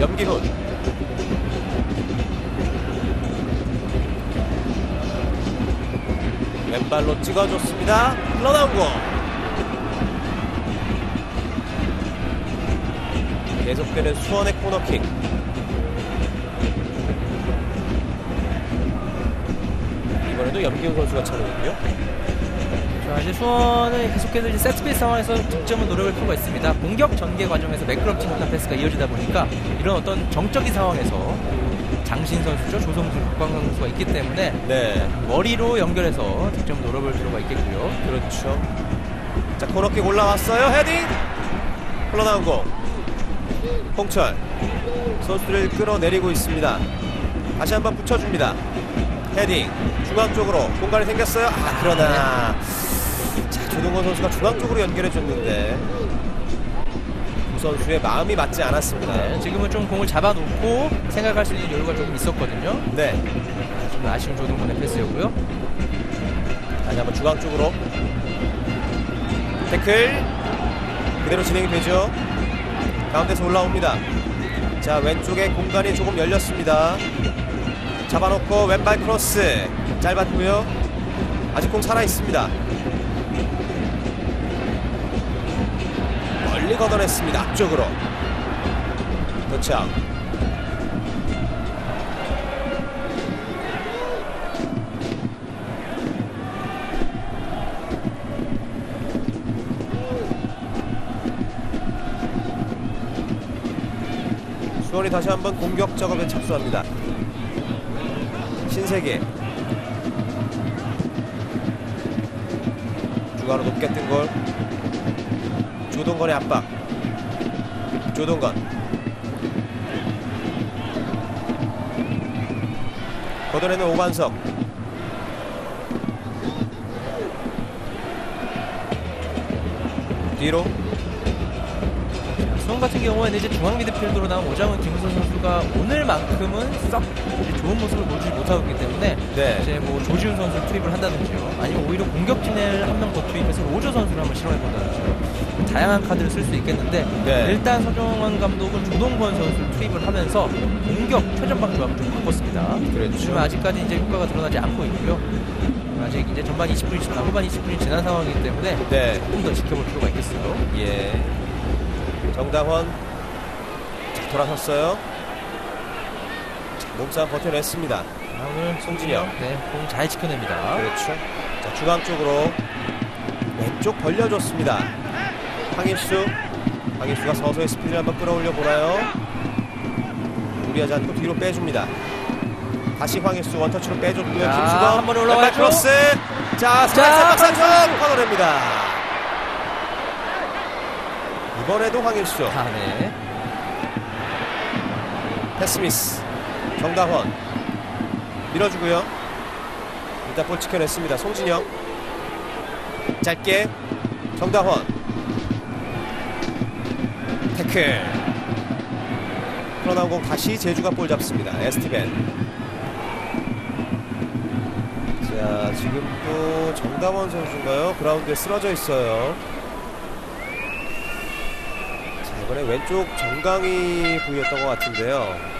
염기훈. 왼발로 찍어줬습니다. 흘러나온 공. 계속되는 수원의 코너킥. 이번에도 염기훈 선수가 차는군요. 자, 이제 수원은 계속해서 이제 세트피스 상황에서 득점을 노려볼 필요가 있습니다. 공격 전개 과정에서 매끄럽지 못한 패스가 이어지다 보니까 이런 어떤 정적인 상황에서 장신 선수죠, 조성준, 국광 선수가 있기 때문에 네, 머리로 연결해서 득점을 노려볼 필요가 있겠고요. 그렇죠. 자, 코너킥 올라왔어요. 헤딩. 흘러나온 공. 홍철 선수를 끌어내리고 있습니다. 다시 한번 붙여줍니다. 헤딩 중앙 쪽으로 공간이 생겼어요. 그러나 자, 조동건 선수가 중앙 쪽으로 연결해줬는데 두 선수의 마음이 맞지 않았습니다. 네, 지금은 좀 공을 잡아놓고 생각할 수 있는 여유가 조금 있었거든요. 네, 좀 아쉬운 조동건의 패스였고요. 다시 한번 중앙 쪽으로 태클 그대로 진행이 되죠. 가운데서 올라옵니다. 자, 왼쪽에 공간이 조금 열렸습니다. 잡아놓고 왼발 크로스 짧았고요. 아직 공 살아있습니다. 멀리 걷어냈습니다. 앞쪽으로 도착. 수원이 다시 한번 공격 작업에 착수합니다. 신세계 중간으로 높게 뜬 골. 조동건의 압박. 조동건 걷어내는 오반석. 뒤로 수원 같은 경우에는 이제 중앙 미드필더로 나온 오장훈, 김우선 선수가 오늘만큼은 썩 좋은 모습을 보여주지 못하고 있기 때문에 네. 이제 뭐 조지훈 선수를 투입을 한다든지요, 아니면 오히려 공격진을 한 명 더 투입해서 로저 선수를 한번 실험해본다든지요, 다양한 카드를 쓸 수 있겠는데 네. 일단 서정환 감독은 조동건 선수를 투입을 하면서 공격 최전방 조합을 좀 바꿨습니다. 그렇죠. 지금 아직까지 이제 효과가 드러나지 않고 있고요. 아직 이제 전반 20분이 지나 후반 20분이 지난 상황이기 때문에 네. 조금 더 지켜볼 필요가 있겠어요. 예. 정다원 자, 돌아섰어요. 자, 몸싸움 버텨냈습니다. 오늘 송진영. 네, 공 잘 지켜냅니다. 그렇죠. 자, 중앙 쪽으로 왼쪽 벌려줬습니다. 황일수가 서서히 스피드를 한번 끌어올려 보나요? 무리하지 않고 뒤로 빼줍니다. 다시 황일수 원터치로 빼줬고요. 자, 김수범 한 번에 올라와야죠. 왼발 크로스. 자, 스트라이크 박스 안쪽 커버냅니다. 이번에도 황일수. 아, 네. 패스미스. 정다원 밀어주고요. 일단 볼 지켜냈습니다. 송진영 짧게. 정다원 태클. 흘러나온 공 다시 제주가 볼 잡습니다. 에스티벤. 자, 지금 또 정다원 선수인가요? 그라운드에 쓰러져 있어요. 자, 이번에 왼쪽 정강이 부위였던 것 같은데요.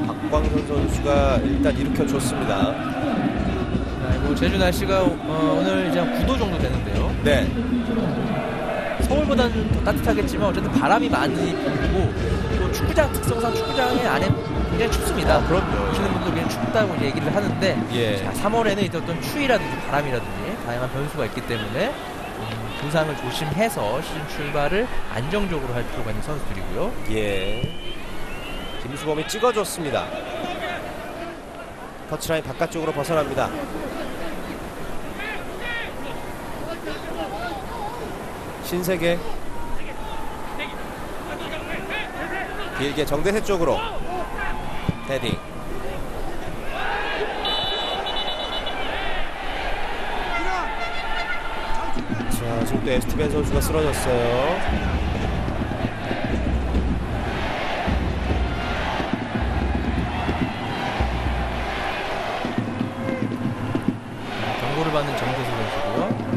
박광선 선수가 일단 일으켜줬습니다. 뭐 제주 날씨가 오늘 이제 한 9도 정도 되는데요. 네, 서울보다는 더 따뜻하겠지만 어쨌든 바람이 많이 불고 또 축구장 특성상 축구장의 안에 굉장히 춥습니다. 그럼요. 보시는 분도 그냥 춥다고 얘기를 하는데 예. 자, 3월에는 어떤 추위라든지 바람이라든지 다양한 변수가 있기 때문에 부상을 조심해서 시즌 출발을 안정적으로 할 필요가 있는 선수들이고요. 예. 김수범이 찍어줬습니다. 터치라인 바깥쪽으로 벗어납니다. 신세계 길게 정대세 쪽으로 헤딩. 자, 지금 또 에스티벤 선수가 쓰러졌어요. 경고를 받는 정대수 선수고요.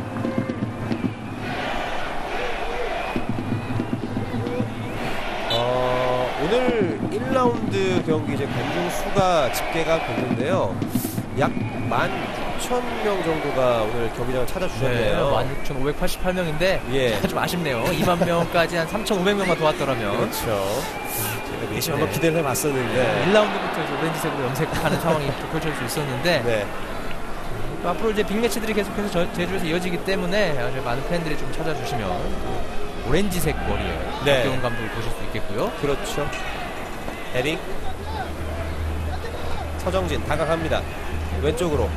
오늘 1라운드 경기 이제 관중 수가 집계가 됐는데요. 약 16,000명 정도가 오늘 경기장을 찾아주셨네요. 16,588명인데 예. 좀 아쉽네요. 2만 명까지 한 3,500명만 도왔더라면. 그렇죠. 제가 내심 한번 기대를 해봤었는데 1라운드부터 이제 오렌지색으로 염색하는 상황이 또 펼쳐질 수 있었는데 네. 또 앞으로 이제 빅매치들이 계속해서 제주에서 이어지기 때문에 아주 많은 팬들이 좀 찾아주시면 또 오렌지색 머리에 네. 박경훈 감독을 보실 수 있겠고요. 그렇죠. 헤딩. 서정진 다가갑니다. 왼쪽으로.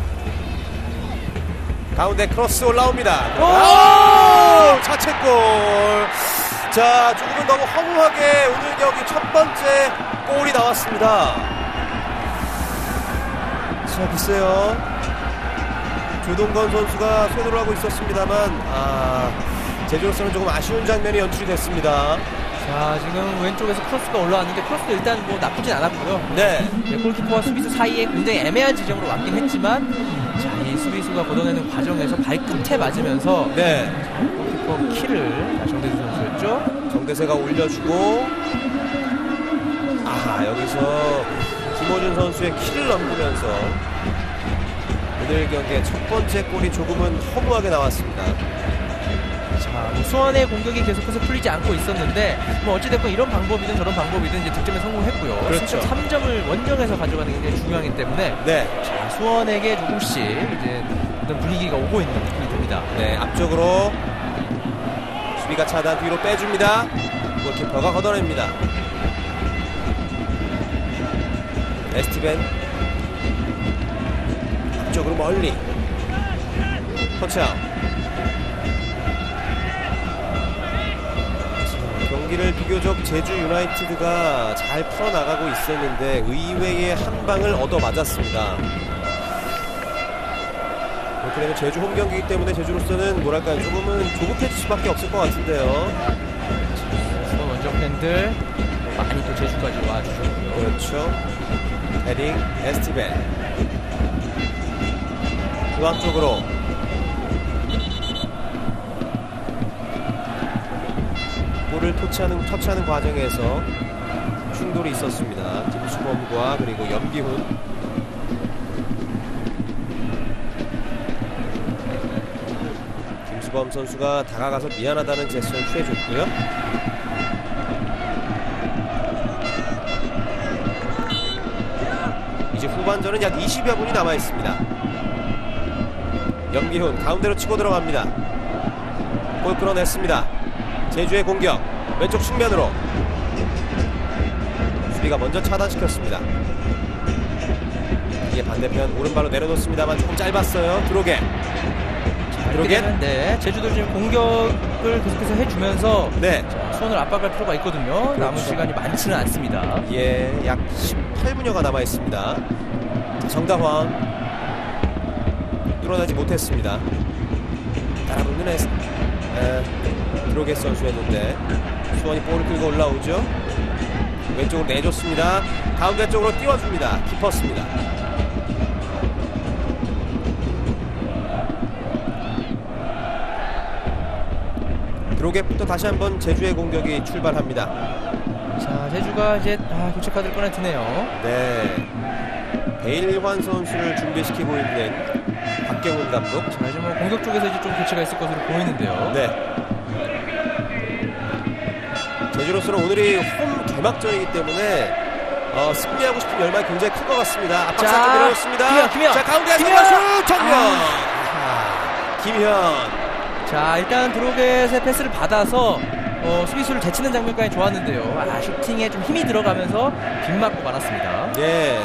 가운데 크로스 올라옵니다. 오! 자책골. 자, 조금은 너무 허무하게 오늘 경기 첫 번째 골이 나왔습니다. 자, 글쎄요. 조동건 선수가 손으로 하고 있었습니다만, 제주로서는 조금 아쉬운 장면이 연출이 됐습니다. 자, 지금 왼쪽에서 크로스가 올라왔는데 크로스도 일단 뭐 나쁘진 않았고요. 네. 골키퍼와 수비수 사이에 굉장히 애매한 지점으로 왔긴 했지만, 자, 이 수비수가 걷어내는 과정에서 발끝에 맞으면서 네. 골키퍼 키를 정대수 선수였죠. 정대세가 올려주고, 여기서 김호준 선수의 키를 넘기면서 오늘 경기의 첫 번째 골이 조금은 허무하게 나왔습니다. 자, 뭐 수원의 공격이 계속해서 풀리지 않고 있었는데 뭐 어찌됐건 이런 방법이든 저런 방법이든 이제 득점에 성공했고요. 그렇죠. 3점을 원정에서 가져가는 게 굉장히 중요하기 때문에 네. 자, 수원에게 조금씩 이제 어떤 분위기가 오고 있는 느낌이 듭니다. 네, 앞쪽으로 수비가 차단 뒤로 빼줍니다. 골키퍼가 걷어냅니다. 에스티벤 앞쪽으로 멀리 터치아웃. 경기를 비교적 제주 유나이티드가 잘 풀어나가고 있었는데 의외의 한 방을 얻어 맞았습니다. 그렇게 되면 제주 홈 경기이기 때문에 제주로서는 뭐랄까요, 조금은 조급해질 수밖에 없을 것 같은데요. 수원 원정 팬들 많이 또 제주까지 와주셨고요. 그렇죠. 헤딩 에스티벤 중앙 쪽으로 볼을 터치하는 과정에서 충돌이 있었습니다. 김수범과 그리고 염기훈. 김수범 선수가 다가가서 미안하다는 제스처를 취해줬고요. 이제 후반전은 약 20여 분이 남아 있습니다. 염기훈 가운데로 치고 들어갑니다. 골 끌어냈습니다. 제주의 공격 왼쪽 측면으로 수비가 먼저 차단시켰습니다. 이게 반대편 오른발로 내려놓습니다만 조금 짧았어요. 드로게. 네, 제주도 지금 공격을 계속해서 해주면서 네. 자, 수원을 압박할 필요가 있거든요. 그렇죠. 남은 시간이 많지는 않습니다. 예, 약 18분여가 남아 있습니다. 정다황 뚫어내지 못했습니다. 따라붙는 드로게 선수였는데 수원이 볼을 끌고 올라오죠. 왼쪽으로 내줬습니다. 가운데 쪽으로 띄워줍니다. 키퍼스입니다. 드로게부터 다시 한번 제주의 공격이 출발합니다. 자, 제주가 이제 교체 카드를 꺼내 드네요. 네, 베일환 선수를 준비시키고 있는 박경훈 감독. 자, 이제 뭐 공격 쪽에서 이제 좀 교체가 있을 것으로 보이는데요. 네. 제주로서는 오늘이 홈 개막전이기 때문에 승리하고 싶은 열망이 굉장히 큰 것 같습니다. 압박상 좀 내려줬습니다. 김현. 자, 가운데에서 슛 정면. 김현. 자, 일단 드로겟의 패스를 받아서 수비수를 제치는 장면까지 좋았는데요. 슈팅에 좀 힘이 들어가면서 빗 맞고 말았습니다. 네.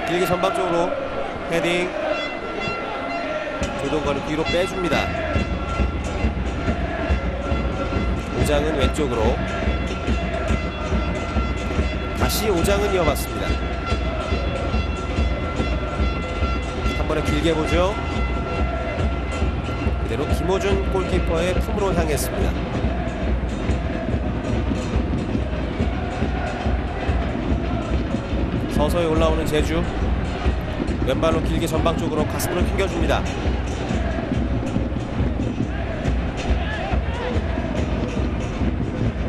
길게 전방 쪽으로 헤딩. 조동건이 뒤로 빼줍니다. 오장은 왼쪽으로. 다시 오장은 이어봤습니다. 한 번에 길게 보죠. 그대로 김호준 골키퍼의 품으로 향했습니다. 서서히 올라오는 제주. 왼발로 길게 전방 쪽으로 가슴으로 튕겨줍니다.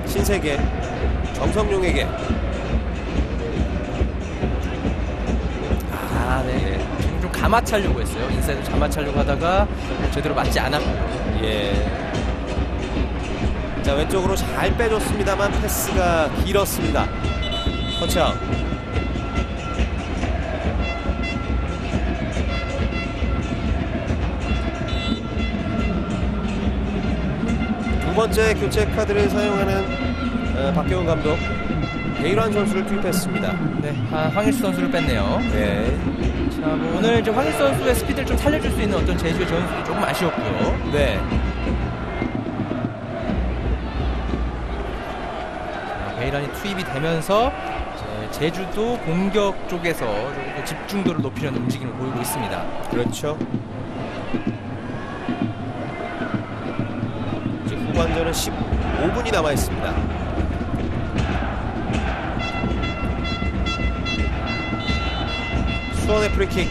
신세계 정성용에게. 아, 네. 지금 좀 감아차려고 했어요. 인사이드 감아차려고 하다가 제대로 맞지 않았고요. 예. 자, 왼쪽으로 잘 빼줬습니다만 패스가 길었습니다. 터치아웃. 두 번째 교체 카드를 사용하는 박경훈 감독, 베이란 선수를 투입했습니다. 네, 황일수 선수를 뺐네요. 네. 자, 뭐 오늘 이제 황일수 선수의 스피드를 좀 살려줄 수 있는 어떤 제주의 전술이 조금 아쉬웠고요. 네. 베이란이 투입이 되면서 이제 제주도 공격 쪽에서 조금 집중도를 높이려는 움직임을 보이고 있습니다. 그렇죠. 이제 후반전은 15분이 남아 있습니다. 수원의 프리킥.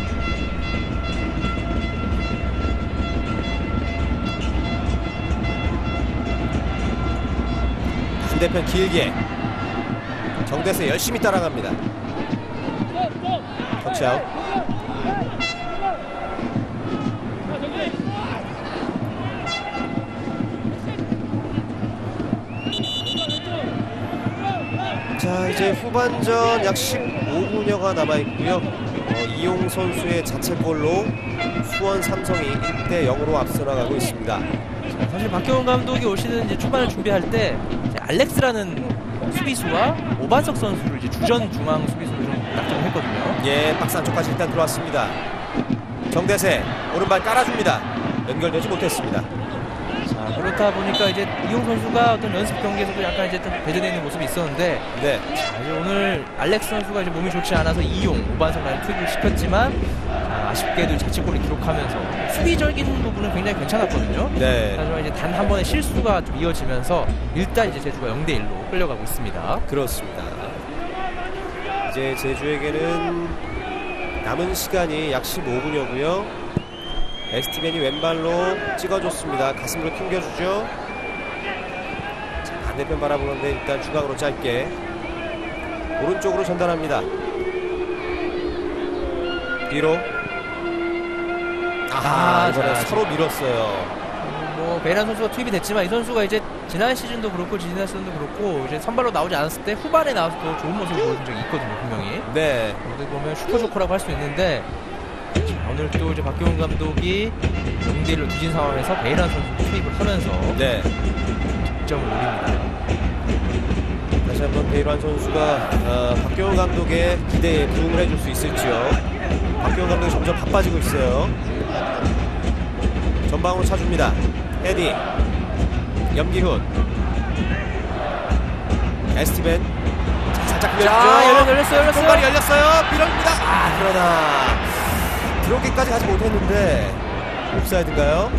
반대편 길게 정대세 열심히 따라갑니다. 터치아웃. 자, 이제 후반전 약 15분여가 남아있고요. 이용 선수의 자책골로 수원 삼성이 1대0으로 앞서 나가고 있습니다. 자, 사실 박경훈 감독이 올 시즌 이제 초반을 준비할 때 이제 알렉스라는 수비수와 오반석 선수를 이제 주전 중앙 수비수로 좀 낙점했거든요. 예, 박스 안쪽까지 일단 들어왔습니다. 정대세 오른발 깔아줍니다. 연결되지 못했습니다. 자, 그렇다 보니까 이제 이용 선수가 어떤 연습 경기에서도 약간 이제 좀 배제되어 있는 모습이 있었는데, 네. 자, 이제 오늘 알렉스 선수가 이제 몸이 좋지 않아서 이용, 오반석 라인 투입을 시켰지만, 자, 아쉽게도 자책골을 기록하면서 수비적인 부분은 굉장히 괜찮았거든요. 네. 하지만 이제 단 한 번의 실수가 좀 이어지면서 일단 이제 제주가 0대1로 끌려가고 있습니다. 그렇습니다. 이제 제주에게는 남은 시간이 약 15분이고요. 에스티벤이 왼발로 찍어줬습니다. 가슴으로 튕겨주죠. 자, 반대편 바라보는데 일단 중앙으로 짧게 오른쪽으로 전달합니다. 뒤로. 아하, 이번에 자, 서로 밀었어요. 뭐 베이란 선수가 투입이 됐지만 이 선수가 이제 지난 시즌도 그렇고 지난 시즌도 그렇고 이제 선발로 나오지 않았을 때 후반에 나와서 더 좋은 모습을 보여준 적이 있거든요, 분명히. 네. 어떻게 보면 슈퍼조커라고 할 수 있는데, 자, 오늘 또 이제 박경훈 감독이 0대1로 뒤진 상황에서 베이란 선수 투입을 하면서 네. 득점을 노립니다. 다시 한번 베이란 선수가 박경훈 감독의 기대에 부응을 해줄 수 있을지요. 박경훈 감독이 점점 바빠지고 있어요. 전방으로 차줍니다. 헤디 염기훈, 에스티벤. 자, 살짝 자, 열렸어요. 공간이 열렸어요. 밀어줍니다. 아, 그러나 들어오기까지 가지 못했는데 옵사이드인가요?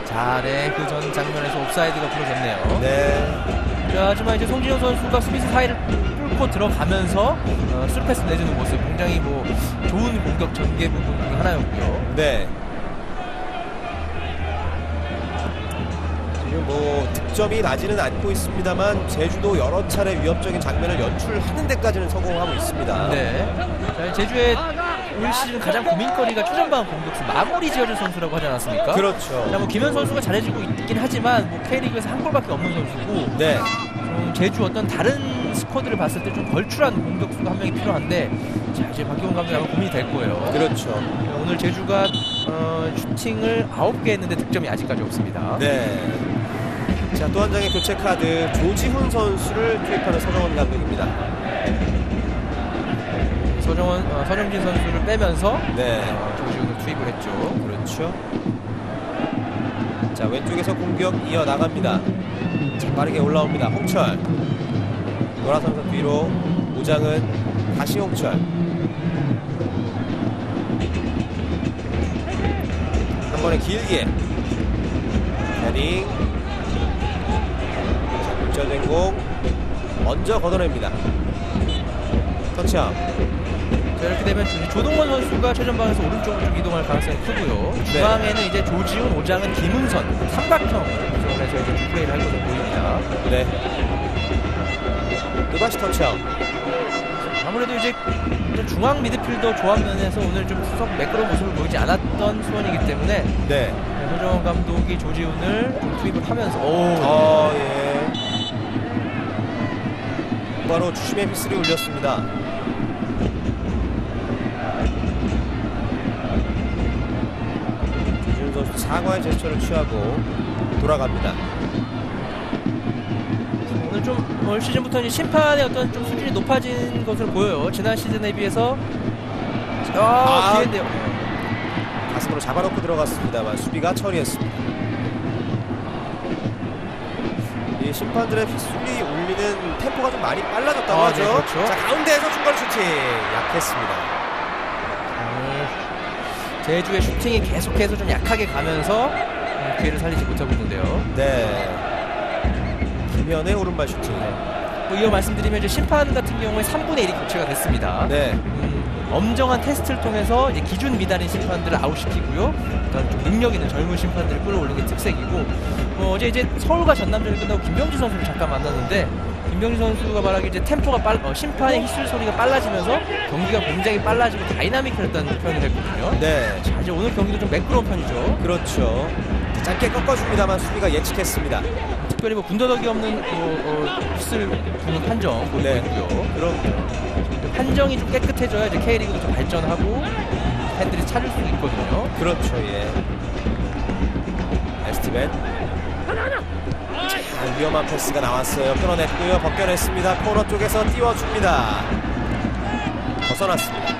자, 네, 그 전 장면에서 옵사이드가 부러졌네요. 네. 자, 하지만 이제 송진영 선수가 수비수 사이를 뚫고 들어가면서 술패스 내주는 모습, 굉장히 뭐 좋은 공격 전개 부분 중에 하나였고요. 네. 지금 뭐 득점이 나지는 않고 있습니다만 제주도 여러 차례 위협적인 장면을 연출하는 데까지는 성공하고 있습니다. 네. 자, 제주의 올 시즌 가장 고민거리가 초전방 공격수 마무리 지어줄 선수라고 하지 않았습니까? 그렇죠. 자, 뭐 김현 선수가 잘해주고 있긴 하지만 뭐 K리그에서 한 골밖에 없는 선수고, 네. 좀 제주 어떤 다른 스쿼드를 봤을 때 좀 걸출한 공격수가 한 명이 필요한데, 자, 이제 박경훈 감독이 아마 고민이 될 거예요. 그렇죠. 오늘 제주가 슈팅을 9개 했는데 득점이 아직까지 없습니다. 네. 자, 또 한 장의 교체 카드 조지훈 선수를 투입하는 서정원 감독입니다. 서정진 선수를 빼면서 네. 조지훈을 투입을 했죠. 그렇죠. 자, 왼쪽에서 공격 이어나갑니다. 자, 빠르게 올라옵니다. 홍철. 돌아서면서 뒤로 오장은 다시 홍철. 한 번에 길게 헤딩. 자, 굴절된 공 먼저 걷어냅니다. 터치아웃. 자, 이렇게 되면 조동원 선수가 최전방에서 오른쪽으로 좀 이동할 가능성이 크고요. 중앙에는 이제 조지훈, 오장은, 김은선 삼각형을 구성을 해서 이제 플레이를 할 것으로 보입니다. 네. 또다시 터치아웃. 아무래도 이제 중앙 미드필더 조합 면에서 오늘 좀 썩 매끄러운 모습을 보이지 않았던 수원이기 때문에 네. 호정원 감독이 조지훈을 좀 투입을 하면서 예. 바로 주심의 휘슬이 울렸습니다. 조지훈 선수 사과의 제스처를 취하고 돌아갑니다. 오늘 좀 올 시즌부터 이제 심판의 어떤 좀 수준이 높아진 것으로 보여요. 지난 시즌에 비해서 기회인데요. 가슴으로 잡아놓고 들어갔습니다만 수비가 처리했습니다. 이 심판들의 휘슬이 울리는 템포가 좀 많이 빨라졌다고 하죠. 네, 그렇죠. 자, 가운데에서 중거리 슈팅 약했습니다. 제주의 슈팅이 계속해서 좀 약하게 가면서 기회를 살리지 못하고 있는데요. 네. 김현의 오른발 슈팅. 뭐 이어 말씀드리면 이제 심판 같은 경우에 3분의 1이 교체가 됐습니다. 네. 엄정한 테스트를 통해서 이제 기준 미달인 심판들을 아웃시키고요. 그러니까 좀 능력 있는 젊은 심판들을 끌어올리는 게 특색이고, 어제 이제 서울과 전남전이 끝나고 김병지 선수를 잠깐 만났는데, 김병지 선수가 말하기 이제 템포가 심판의 휘슬 소리가 빨라지면서 경기가 굉장히 빨라지고 다이나믹했다는 표현을 했거든요. 네. 자, 이제 오늘 경기도 좀 매끄러운 편이죠. 그렇죠. 짧게 꺾어줍니다만 수비가 예측했습니다. 특별히 뭐 군더더기 없는 휘슬 부는 판정 보이고 네. 있고요. 그럼 판정이 좀 깨끗해져야 이제 K리그도 좀 발전하고 팬들이 찾을 수 있거든요. 그렇죠. 예. 에스티벤. 자, 위험한 패스가 나왔어요. 끌어냈고요. 벗겨냈습니다. 코너 쪽에서 띄워줍니다. 벗어났습니다.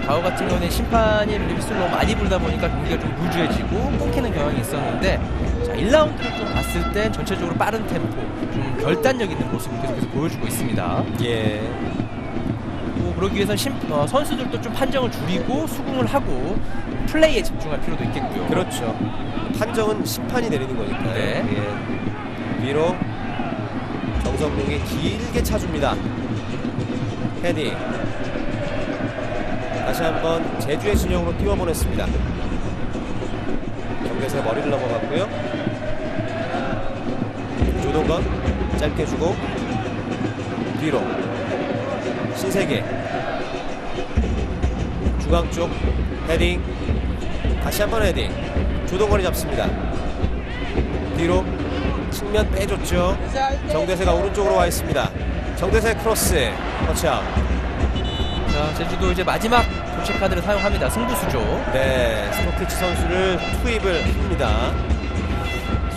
과거 같은 경우는 심판이 휘슬을 너무 많이 불다 보니까 경기가 좀 루즈해지고 끊기는 경향이 있었는데, 자, 1라운드를 좀 봤을 땐 전체적으로 빠른 템포, 좀 결단력 있는 모습을 계속해서 보여주고 있습니다. 예. 또 그러기 위해선 선수들도 좀 판정을 줄이고 수긍을 하고 플레이에 집중할 필요도 있겠고요. 그렇죠. 판정은 심판이 내리는 거니까요. 네. 예. 위로 정성룡이 길게 차줍니다. 헤딩. 다시 한번 제주의 진영으로 띄워보냈습니다. 경계에서 머리를 넘어갔고요. 조동건 짧게 주고 뒤로 신세계 중앙 쪽 헤딩. 다시 한번 헤딩. 조동건이 잡습니다. 뒤로 측면 빼줬죠. 정대세가 오른쪽으로 와 있습니다. 정대세 크로스 터치아웃. 자, 제주도 이제 마지막 교체 카드를 사용합니다. 승부수죠. 네, 스토키치 선수를 투입을 합니다.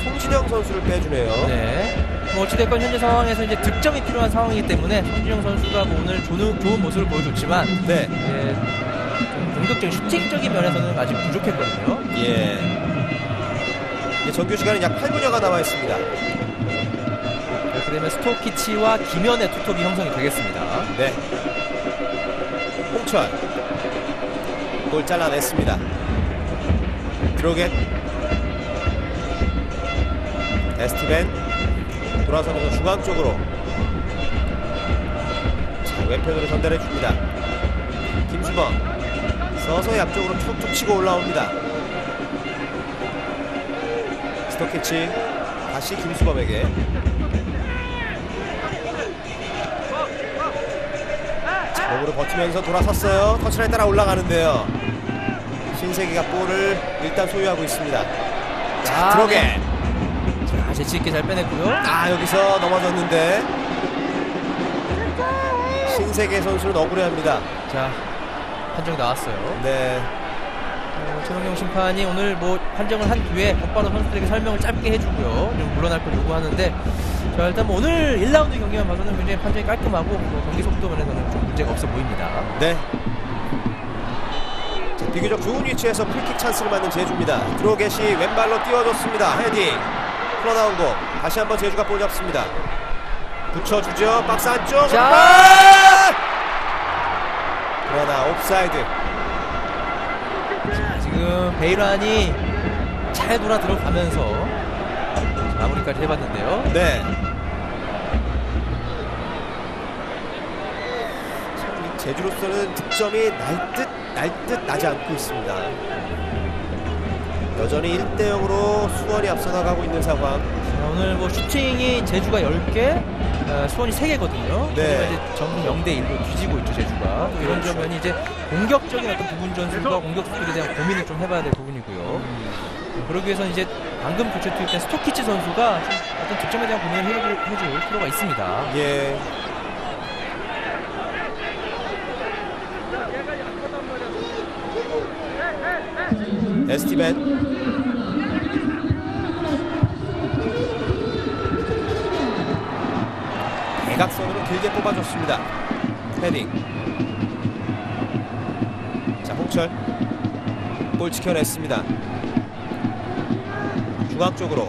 송진영 선수를 빼주네요. 네. 뭐 어찌됐건 현재 상황에서 이제 득점이 필요한 상황이기 때문에 송진영 선수가 뭐 오늘 좋은 모습을 보여줬지만, 네. 좀 공격적인 슈팅적인 면에서는 아직 부족했거든요. 예. 정규 시간은 약 8분여가 남아 있습니다. 이렇게 되면 스토키치와 김현의 투톱이 형성이 되겠습니다. 네. 홍철 골 잘라냈습니다. 드로겟 에스티벤 돌아서면서 중앙 쪽으로, 자, 왼편으로 전달해 줍니다. 김수범 서서히 앞쪽으로 툭툭 치고 올라옵니다. 스토키치 다시 김수범에게. 몸으로 버티면서 돌아섰어요. 터치라인 따라 올라가는데요. 신세계가 볼을 일단 소유하고 있습니다. 자, 들어게. 네. 자, 재치있게 잘 빼냈고요. 여기서 넘어졌는데 신세계 선수는 억울해합니다. 자, 판정이 나왔어요. 네. 최동영 심판이 오늘 뭐 판정을 한 뒤에 곧바로 선수들에게 설명을 짧게 해주고요. 좀 물러날 걸 요구하는데, 자, 일단 뭐 오늘 1라운드 경기만 봐서는 굉장히 판정이 깔끔하고 경기 속도 면에서는 좀 문제가 없어 보입니다. 네. 자, 비교적 좋은 위치에서 프리킥 찬스를 맞는 제주입니다. 드로겟이 왼발로 띄워줬습니다. 헤딩. 흘러나온 공. 다시 한번 제주가 볼 잡습니다. 붙여주죠. 박스 안쪽. 자! 그러나 옵사이드. 자, 지금 베이란이 잘 돌아 들어가면서 마무리까지 해봤는데요. 네. 제주로서는 득점이 날 듯 나지 않고 있습니다. 여전히 1대0으로 수원이 앞서 나가고 있는 상황. 자, 오늘 뭐 슈팅이 제주가 10개, 수원이 3개거든요. 네. 이제 전국 0대1로 뒤지고 있죠, 제주가. 또 이런 그렇죠. 점은 이제 공격적인 어떤 부분 전술과 공격 수술에 대한 고민을 좀 해봐야 될 부분이고요. 그러기 위해서는 이제 방금 교체 투입된 스토키치 선수가 좀 어떤 득점에 대한 고민을 해줄 필요가 있습니다. 예. 에스티벤. 대각선으로 길게 뽑아줬습니다. 헤딩. 자, 홍철 볼 지켜냈습니다. 중앙 쪽으로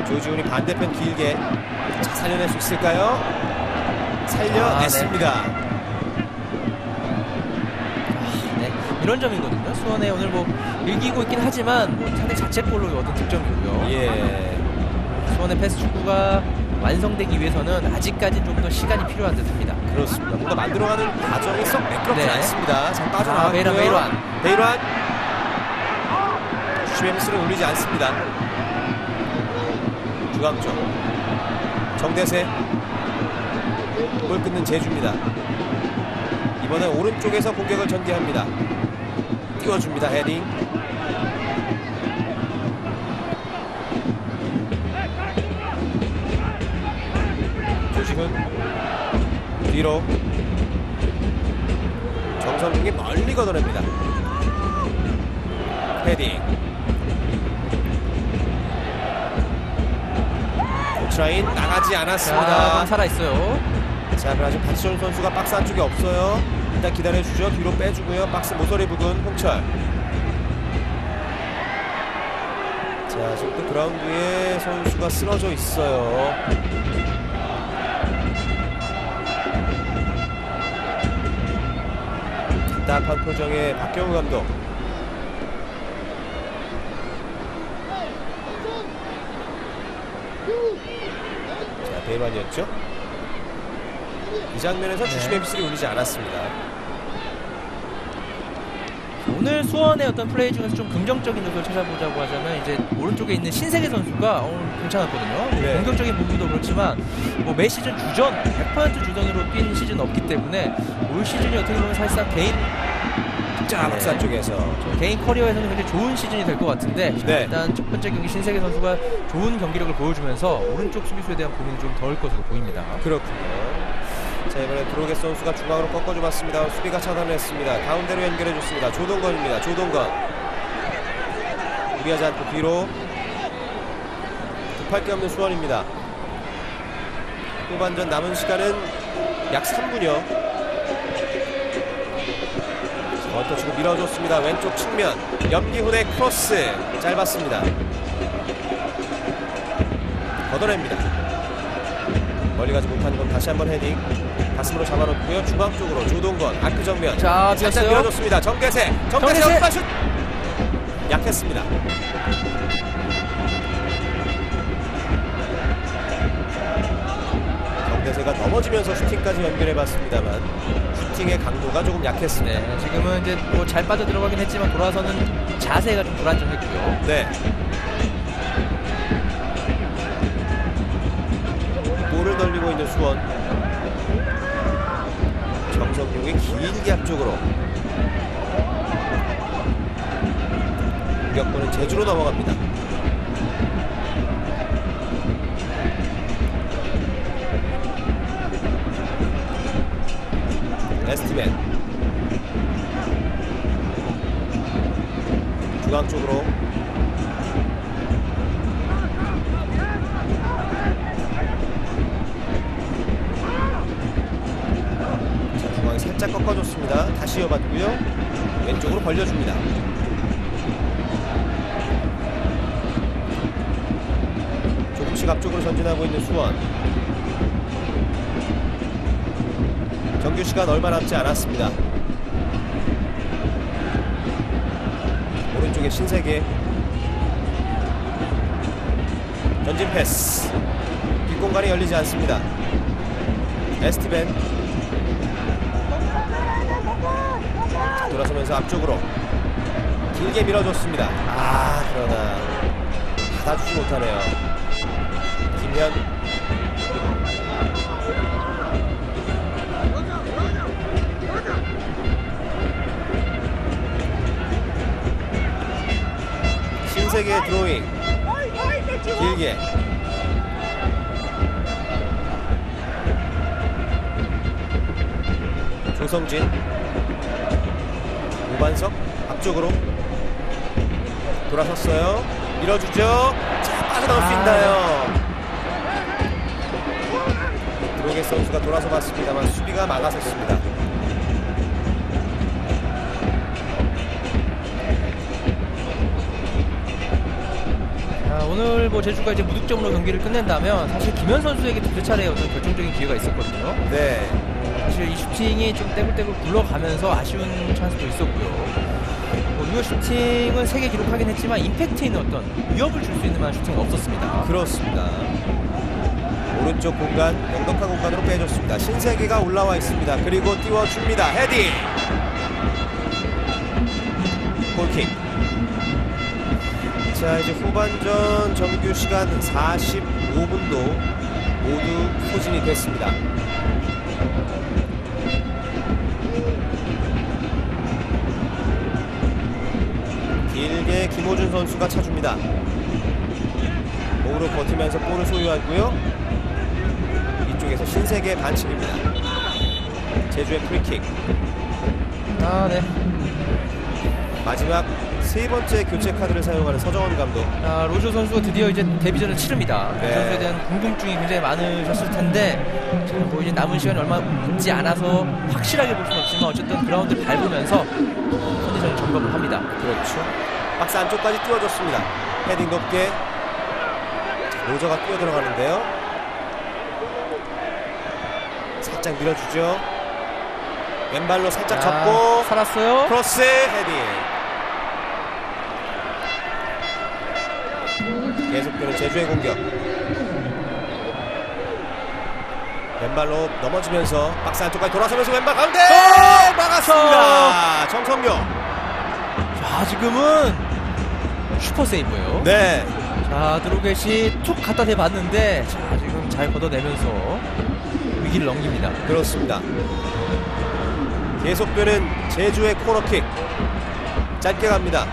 조지훈이 반대편 길게. 자, 살려낼 수 있을까요? 살려냈습니다. 네, 이런 점이거든요. 수원에 오늘 뭐 이기고 있긴 하지만 뭐 상대 자책골로 얻은 득점이고요. 예. 수원의 패스 축구가 완성되기 위해서는 아직까지 좀 더 시간이 필요한 듯합니다. 그렇습니다. 뭔가 만들어가는 과정이 썩 매끄럽지 네. 않습니다. 잘 빠져나왔고요. 베이로안. 슈엠스를 올리지 않습니다. 중앙 쪽 정대세. 볼 끊는 제주입니다. 이번엔 오른쪽에서 공격을 전개합니다. 띄워줍니다. 헤딩. 조지훈 뒤로. 정성국이 멀리 걷어냅니다. 헤딩. 코트라인 나가지 않았습니다. 살아있어요. 자, 그럼 아직 박지원 선수가 박스 안쪽에 없어요. 일단 기다려주죠. 뒤로 빼주고요. 박스 모서리 부근 홍철. 자, 지금 또 그라운드에 선수가 쓰러져 있어요. 답답한 표정의 박경우 감독. 자, 베이만이었죠. 이 장면에서 주심 앰스를 올리지 않았습니다. 오늘 수원의 어떤 플레이 중에서 좀 긍정적인 요소를 찾아보자고 하자면 이제 오른쪽에 있는 신세계 선수가 오늘 괜찮았거든요. 네. 공격적인 부분도 그렇지만 뭐 매 시즌 주전 100% 주전으로 뛴 시즌 없기 때문에 올 시즌이 어떻게 보면 사실상 개인 박스 안쪽에서 개인 커리어에서는 굉장히 좋은 시즌이 될 것 같은데 네. 일단 첫 번째 경기 신세계 선수가 좋은 경기력을 보여주면서 오른쪽 수비수에 대한 고민이 좀 덜 것으로 보입니다. 그렇군요. 자, 이번에 드로게 선수가 중앙으로 꺾어줘봤습니다. 수비가 차단을 했습니다. 가운데로 연결해줬습니다. 조동건입니다. 조동건 무리하지 않고 뒤로. 급할 게 없는 수원입니다. 후반전 남은 시간은 약 3분여. 원터치로 밀어줬습니다. 왼쪽 측면 염기훈의 크로스 짧았습니다. 걷어냅니다. 멀리 가지 못한 건 다시 한번 헤딩. 가슴으로 잡아놓고요. 중앙 쪽으로 조동건 아크 정면. 자, 살짝 밀어줬습니다. 정대세 연마슛 약했습니다. 정대세가 넘어지면서 슈팅까지 연결해봤습니다만 슈팅의 강도가 조금 약했습니다. 네, 지금은 이제 뭐 잘 빠져 들어가긴 했지만 돌아서는 자세가 좀 불안정했고요. 네. 볼을 돌리고 있는 수원. 정성용이 길게 앞쪽으로. 공격권은 제주로 넘어갑니다. 에스티벤 중앙 쪽으로. 자, 중앙에 살짝 꺾어줬습니다. 다시 이어받고요. 왼쪽으로 벌려줍니다. 조금씩 앞쪽으로 전진하고 있는 수원. 정규 시간 얼마 남지 않았습니다. 오른쪽에 신세계. 전진 패스. 뒷공간이 열리지 않습니다. 에스티벤 돌아서면서 앞쪽으로 길게 밀어줬습니다. 그러나 받아주지 못하네요. 김현. 신세계의 드로잉 길게. 조성진, 오반석 앞쪽으로 돌아섰어요. 밀어주죠. 자, 빠져나올 수 있나요? 드로게 선수가 돌아서 봤습니다만 수비가 막아섰습니다. 오늘 뭐 제주가 이제 무득점으로 경기를 끝낸다면 사실 김현 선수에게 두 차례 어떤 결정적인 기회가 있었거든요. 네. 사실 이 슈팅이 좀 떼굴떼굴 굴러가면서 아쉬운 찬스도 있었고요. 이 슈팅은 3개 기록하긴 했지만 임팩트 있는 어떤 위협을 줄 수 있는 만한 슈팅은 없었습니다. 그렇습니다. 오른쪽 공간, 넉넉한 공간으로 빼줬습니다. 신세계가 올라와 있습니다. 그리고 띄워줍니다. 헤딩! 골킥. 자, 이제 후반전 정규 시간 45분도 모두 소진이 됐습니다. 길게 김호준 선수가 차줍니다. 몸으로 버티면서 볼을 소유하고요. 이쪽에서 신세계 반칙입니다. 제주의 프리킥. 네. 마지막 세 번째 교체 카드를 사용하는 서정원 감독. 로조 선수가 드디어 이제 데뷔전을 치릅니다. 네. 그 선수에 대한 궁금증이 굉장히 많으셨을 텐데 뭐 이제 남은 시간이 얼마 남지 않아서 확실하게 볼 수는 없지만 어쨌든 그라운드를 밟으면서 컨디션 점검을 합니다. 그렇죠. 박스 안쪽까지 띄워줬습니다. 헤딩 높게. 자, 로저가 뛰어 들어가는데요. 살짝 밀어주죠. 왼발로 살짝 접고 살았어요. 크로스 헤딩. 계속되는 제주의 공격. 왼발로 넘어지면서 박스 안쪽까지 돌아서면서 왼발 가운데 막았습니다. 정성용. 자, 지금은 슈퍼 세이브예요. 네. 자, 드로겟이 툭 갖다 대봤는데 자, 지금 잘 걷어내면서 위기를 넘깁니다. 그렇습니다. 계속되는 제주의 코너킥. 짧게 갑니다.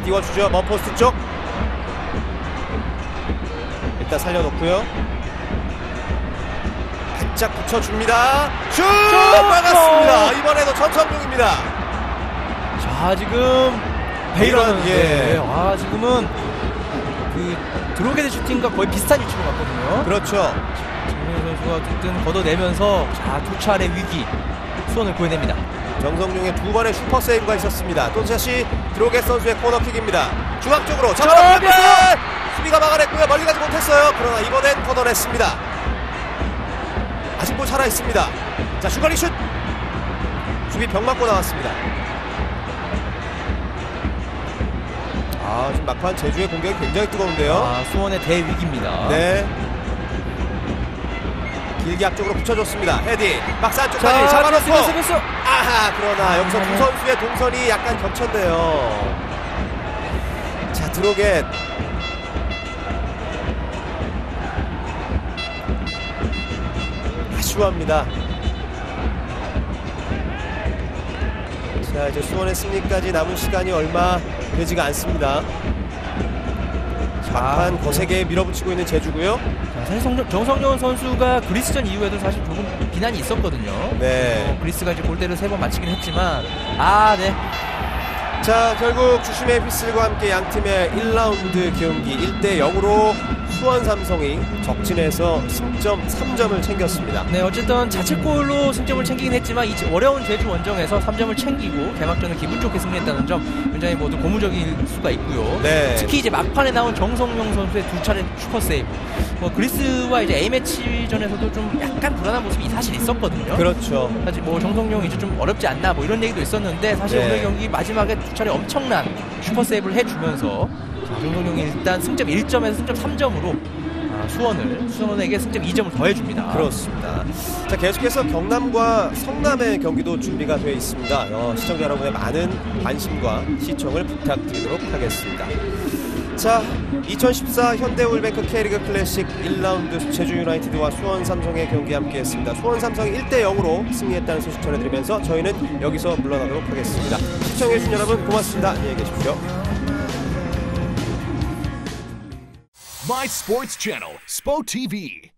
띄워주죠. 먼포스트 쪽. 일단 살려놓고요. 바짝 붙여줍니다. 슛! 막았습니다. 이번에도 전천룡입니다. 자, 지금 베이러는 예. 지금은 그 드로겟의 슈팅과 거의 비슷한 위치로 갔거든요. 그렇죠. 정성용 선수가 어쨌든 걷어내면서 자, 두 차례 위기 수원을 구해냅니다. 정성룡의 두 번의 슈퍼 세이브가 있었습니다. 또다시 드로겟 선수의 코너킥입니다. 중앙 쪽으로 정면! 수비가 막아냈고요. 멀리 가지 못했어요. 그러나 이번엔 걷어냈습니다. 아직 볼 살아있습니다. 자, 슈거리 슛. 수비 벽 맞고 나왔습니다. 지금 막판 제주의 공격이 굉장히 뜨거운데요. 수원의 대위기입니다. 네. 길게 앞쪽으로 붙여줬습니다. 헤딩. 박스 안쪽까지 잡아놓고. 그러나 여기서 두 선수의 동선이 약간 겹쳤네요. 자, 드로겟. 아쉬워합니다. 자, 이제 수원의 승리까지 남은 시간이 얼마 되지가 않습니다. 막판 거세게 밀어붙이고 있는 제주고요. 사실 정성용 선수가 그리스전 이후에도 사실 조금 비난이 있었거든요. 네. 그리스가 이제 골대를 3번 맞히긴 했지만 네. 자, 결국 주심의 휘슬과 함께 양팀의 1라운드 경기 1대0으로 수원 삼성이 적진에서 승점 3점을 챙겼습니다. 네, 어쨌든 자책골로 승점을 챙기긴 했지만 이 어려운 제주 원정에서 3점을 챙기고 개막전을 기분 좋게 승리했다는 점 굉장히 모두 고무적일 수가 있고요. 네. 특히 이제 막판에 나온 정성용 선수의 두 차례 슈퍼 세이브. 그리스와 이제 A매치전에서도 좀 약간 불안한 모습이 사실 있었거든요. 그렇죠. 사실 이제 좀 어렵지 않나 이런 얘기도 있었는데 사실 네. 오늘 경기 마지막에 두 차례 엄청난 슈퍼 세이브를 해주면서 정성용이 일단 승점 1점에서 승점 3점으로 수원에게 승점 2점을 더해줍니다. 그렇습니다. 자, 계속해서 경남과 성남의 경기도 준비가 되어 있습니다. 시청자 여러분의 많은 관심과 시청을 부탁드리도록 하겠습니다. 자, 2014 현대올뱅크 K리그 클래식 1라운드 제주 유나이티드와 수원 삼성의 경기 함께했습니다. 수원 삼성이 1대0으로 승리했다는 소식 전해드리면서 저희는 여기서 물러나도록 하겠습니다. 시청해주신 여러분 고맙습니다. 안녕히 계십시오. My Sports Channel, SPO TV.